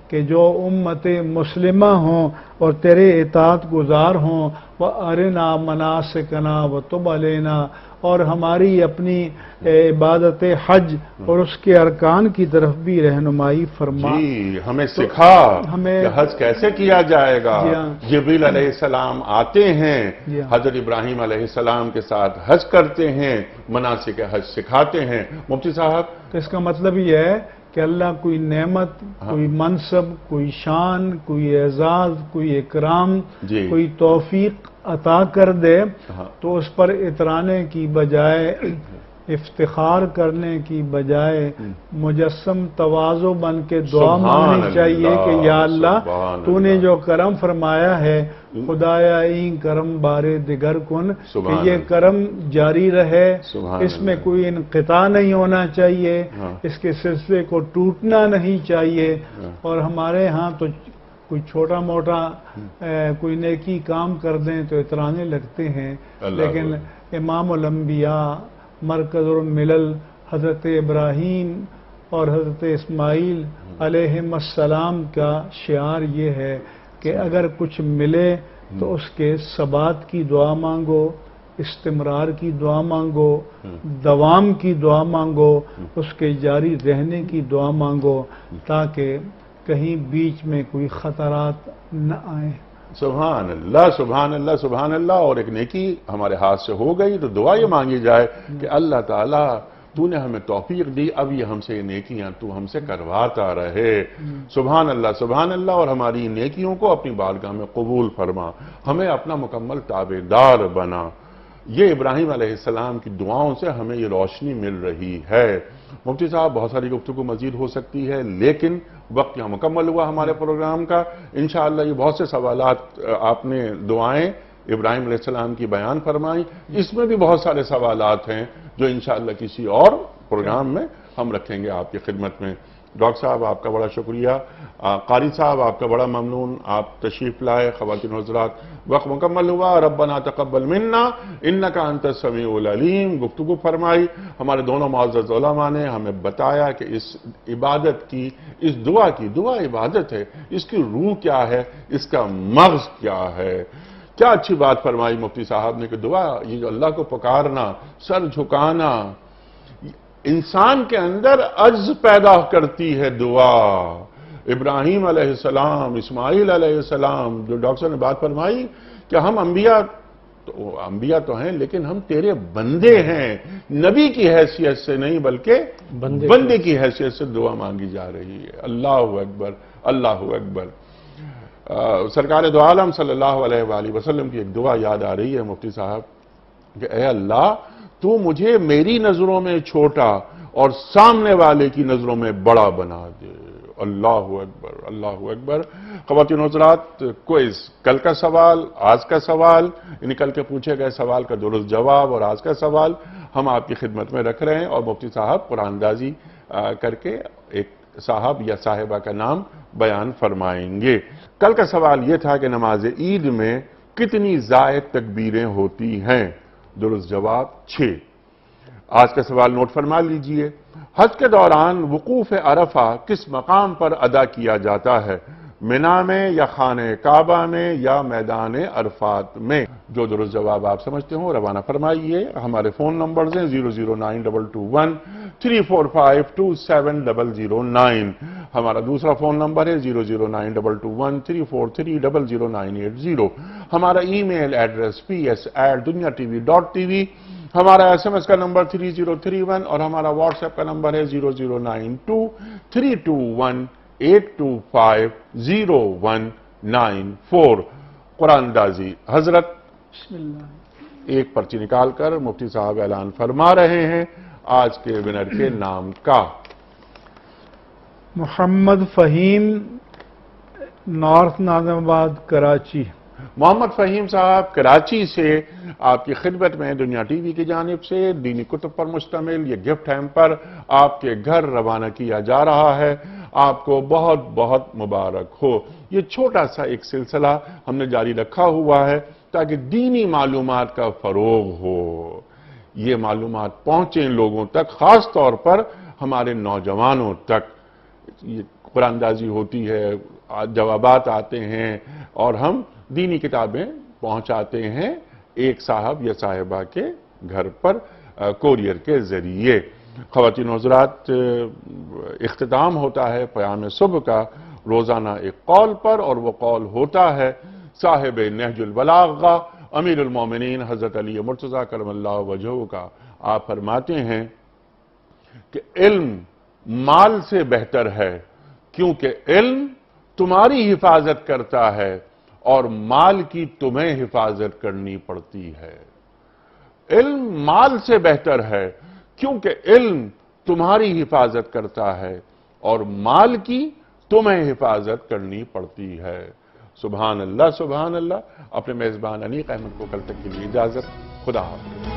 کہ جو امت مسلمہ ہوں اور تیرے اطاعت گزار ہوں، وَأَرِنَا مَنَاسِكَنَا وَتُبْ عَلَيْنَا، اور ہماری اپنی عبادت حج اور اس کے ارکان کی طرف بھی رہنمائی فرما۔ جی ہمیں سکھا ہمیں کہ حج کیسے کیا جائے گا۔ جی ہاں۔ جبریل علیہ السلام آتے ہیں، جی ہاں۔ حضرت ابراہیم علیہ السلام کے ساتھ حج کرتے ہیں، مناسک حج سکھاتے ہیں۔ مفتی صاحب، تو اس کا مطلب یہ ہے کہ اللہ کوئی نعمت، کوئی منصب، کوئی شان، کوئی اعزاز، کوئی اکرام، جی کوئی توفیق عطا کر دے ہاں، تو اس پر اترانے کی بجائے، افتخار کرنے کی بجائے مجسم تواضع بن کے دعا سبحان مانگنی چاہیے اللہ، کہ یا اللہ سبحان تو نے اللہ۔ جو کرم فرمایا ہے، خدایا این کرم بارے دیگر کن، کہ سبحان یہ اللہ۔ کرم جاری رہے، سبحان اس میں اللہ۔ کوئی انقطاع نہیں ہونا چاہیے، ہاں۔ اس کے سلسلے کو ٹوٹنا نہیں چاہیے۔ ہاں۔ اور اور ہمارے ہاں تو کوئی چھوٹا موٹا کوئی نیکی کام کر دیں تو اترانے لگتے ہیں، اللہ لیکن امام الانبیاء، مرکز الملل حضرت ابراہیم اور حضرت اسماعیل علیہم السلام کا شعار یہ ہے کہ اگر کچھ ملے تو اس کے ثبات کی دعا مانگو، استمرار کی دعا مانگو، دوام کی دعا مانگو، اس کے جاری رہنے کی دعا مانگو، تاکہ کہیں بیچ میں کوئی خطرات نہ آئیں۔ سبحان اللہ، سبحان اللہ، سبحان اللہ۔ اور ایک نیکی ہمارے ہاتھ سے ہو گئی تو دعا یہ مانگی جائے کہ اللہ تعالیٰ تو نے ہمیں توفیق دی، اب یہ ہم سے یہ نیکیاں تو ہم سے کرواتا رہے۔ سبحان اللہ، سبحان اللہ۔ اور ہماری ان نیکیوں کو اپنی بارگاہ میں قبول فرما، ہمیں اپنا مکمل تابعدار بنا۔ یہ ابراہیم علیہ السلام کی دعاؤں سے ہمیں یہ روشنی مل رہی ہے۔ مفتی صاحب، بہت ساری گفتگو مزید ہو سکتی ہے، لیکن وقت یہاں مکمل ہوا ہمارے پروگرام کا۔ انشاءاللہ یہ بہت سے سوالات آپ نے دعائیں ابراہیم علیہ السلام کی بیان فرمائی، اس میں بھی بہت سارے سوالات ہیں جو انشاءاللہ کسی اور پروگرام میں ہم رکھیں گے آپ کی خدمت میں۔ ڈاکٹر صاحب آپ کا بڑا شکریہ، قاری صاحب آپ کا بڑا ممنون، آپ تشریف لائے۔ خواتین و حضرات، وقت مکمل ہوا۔ ربنا تقبل منا انک انت السمیع العلیم گفتگو فرمائی۔ ہمارے دونوں معزز علماء نے ہمیں بتایا کہ اس عبادت کی، اس دعا کی، دعا عبادت ہے، اس کی روح کیا ہے، اس کا مغز کیا ہے۔ کیا اچھی بات فرمائی مفتی صاحب نے کہ دعا، یہ جو اللہ کو پکارنا، سر جھکانا، انسان کے اندر عجز پیدا کرتی ہے دعا۔ ابراہیم علیہ السلام، اسماعیل علیہ السلام، جو ڈاکٹر صاحب نے بات فرمائی کہ ہم انبیاء تو ہیں لیکن ہم تیرے بندے ہیں، نبی کی حیثیت سے نہیں بلکہ بندے کی حیثیت سے دعا مانگی جا رہی ہے۔ اللہ اکبر، اللہ اکبر۔ سرکار دو عالم صلی اللہ علیہ وآلہ وسلم کی ایک دعا یاد آ رہی ہے مفتی صاحب کہ اے اللہ تو مجھے میری نظروں میں چھوٹا اور سامنے والے کی نظروں میں بڑا بنا دے۔ اللہ اکبر، اللہ اکبر۔ خواتین و حضرات، کوئز، کل کا سوال، آج کا سوال، یعنی کل کے پوچھے گئے سوال کا درست جواب اور آج کا سوال ہم آپ کی خدمت میں رکھ رہے ہیں، اور مفتی صاحب قرآن اندازی کر کے ایک صاحب یا صاحبہ کا نام بیان فرمائیں گے۔ کل کا سوال یہ تھا کہ نماز عید میں کتنی زائد تکبیریں ہوتی ہیں؟ درست جواب 6۔ آج کا سوال نوٹ فرما لیجئے۔ حج کے دوران وقوف عرفہ کس مقام پر ادا کیا جاتا ہے؟ منا میں یا خانہ کعبہ میں یا میدان عرفات میں؟ جو درست جواب آپ سمجھتے ہوں روانہ فرمائیے۔ ہمارے فون نمبرز ہیں 00921 3452709، ہمارا دوسرا فون نمبر ہے 00921 343000980، ہمارا ای میل ایڈریس ps@duniatv.tv، ہمارا SMS کا نمبر 3031 اور ہمارا واٹس ایپ کا نمبر ہے 0092 321 82501 994 قرآن اندازی حضرت بسم اللہ. ایک پرچی نکال کر مفتی صاحب اعلان فرما رہے ہیں آج کے ونر کے نام کا. محمد فہیم، نارتھ ناظم آباد، کراچی. محمد فہیم صاحب کراچی سے آپ کی خدمت میں دنیا ٹی وی کی جانب سے دینی کتب پر مشتمل یہ گفٹ ہیمپر آپ کے گھر روانہ کیا جا رہا ہے. آپ کو بہت بہت مبارک ہو. یہ چھوٹا سا ایک سلسلہ ہم نے جاری رکھا ہوا ہے تاکہ دینی معلومات کا فروغ ہو، یہ معلومات پہنچیں لوگوں تک، خاص طور پر ہمارے نوجوانوں تک. یہ قرآن اندازی ہوتی ہے، جوابات آتے ہیں اور ہم دینی کتابیں پہنچاتے ہیں ایک صاحب یا صاحبہ کے گھر پر کوریئر کے ذریعے. خواتین و حضرات، اختتام ہوتا ہے پیام صبح کا روزانہ ایک قول پر، اور وہ قول ہوتا ہے صاحب نہج البلاغہ امیر المومنین حضرت علی مرتضیٰ کرم اللہ وجہہ کا. آپ فرماتے ہیں کہ علم مال سے بہتر ہے، کیونکہ علم تمہاری حفاظت کرتا ہے اور مال کی تمہیں حفاظت کرنی پڑتی ہے. علم مال سے بہتر ہے کیونکہ علم تمہاری حفاظت کرتا ہے اور مال کی تمہیں حفاظت کرنی پڑتی ہے. سبحان اللہ سبحان اللہ. اپنے میزبان انیق احمد کو کل تک کے لیے اجازت. خدا حافظ.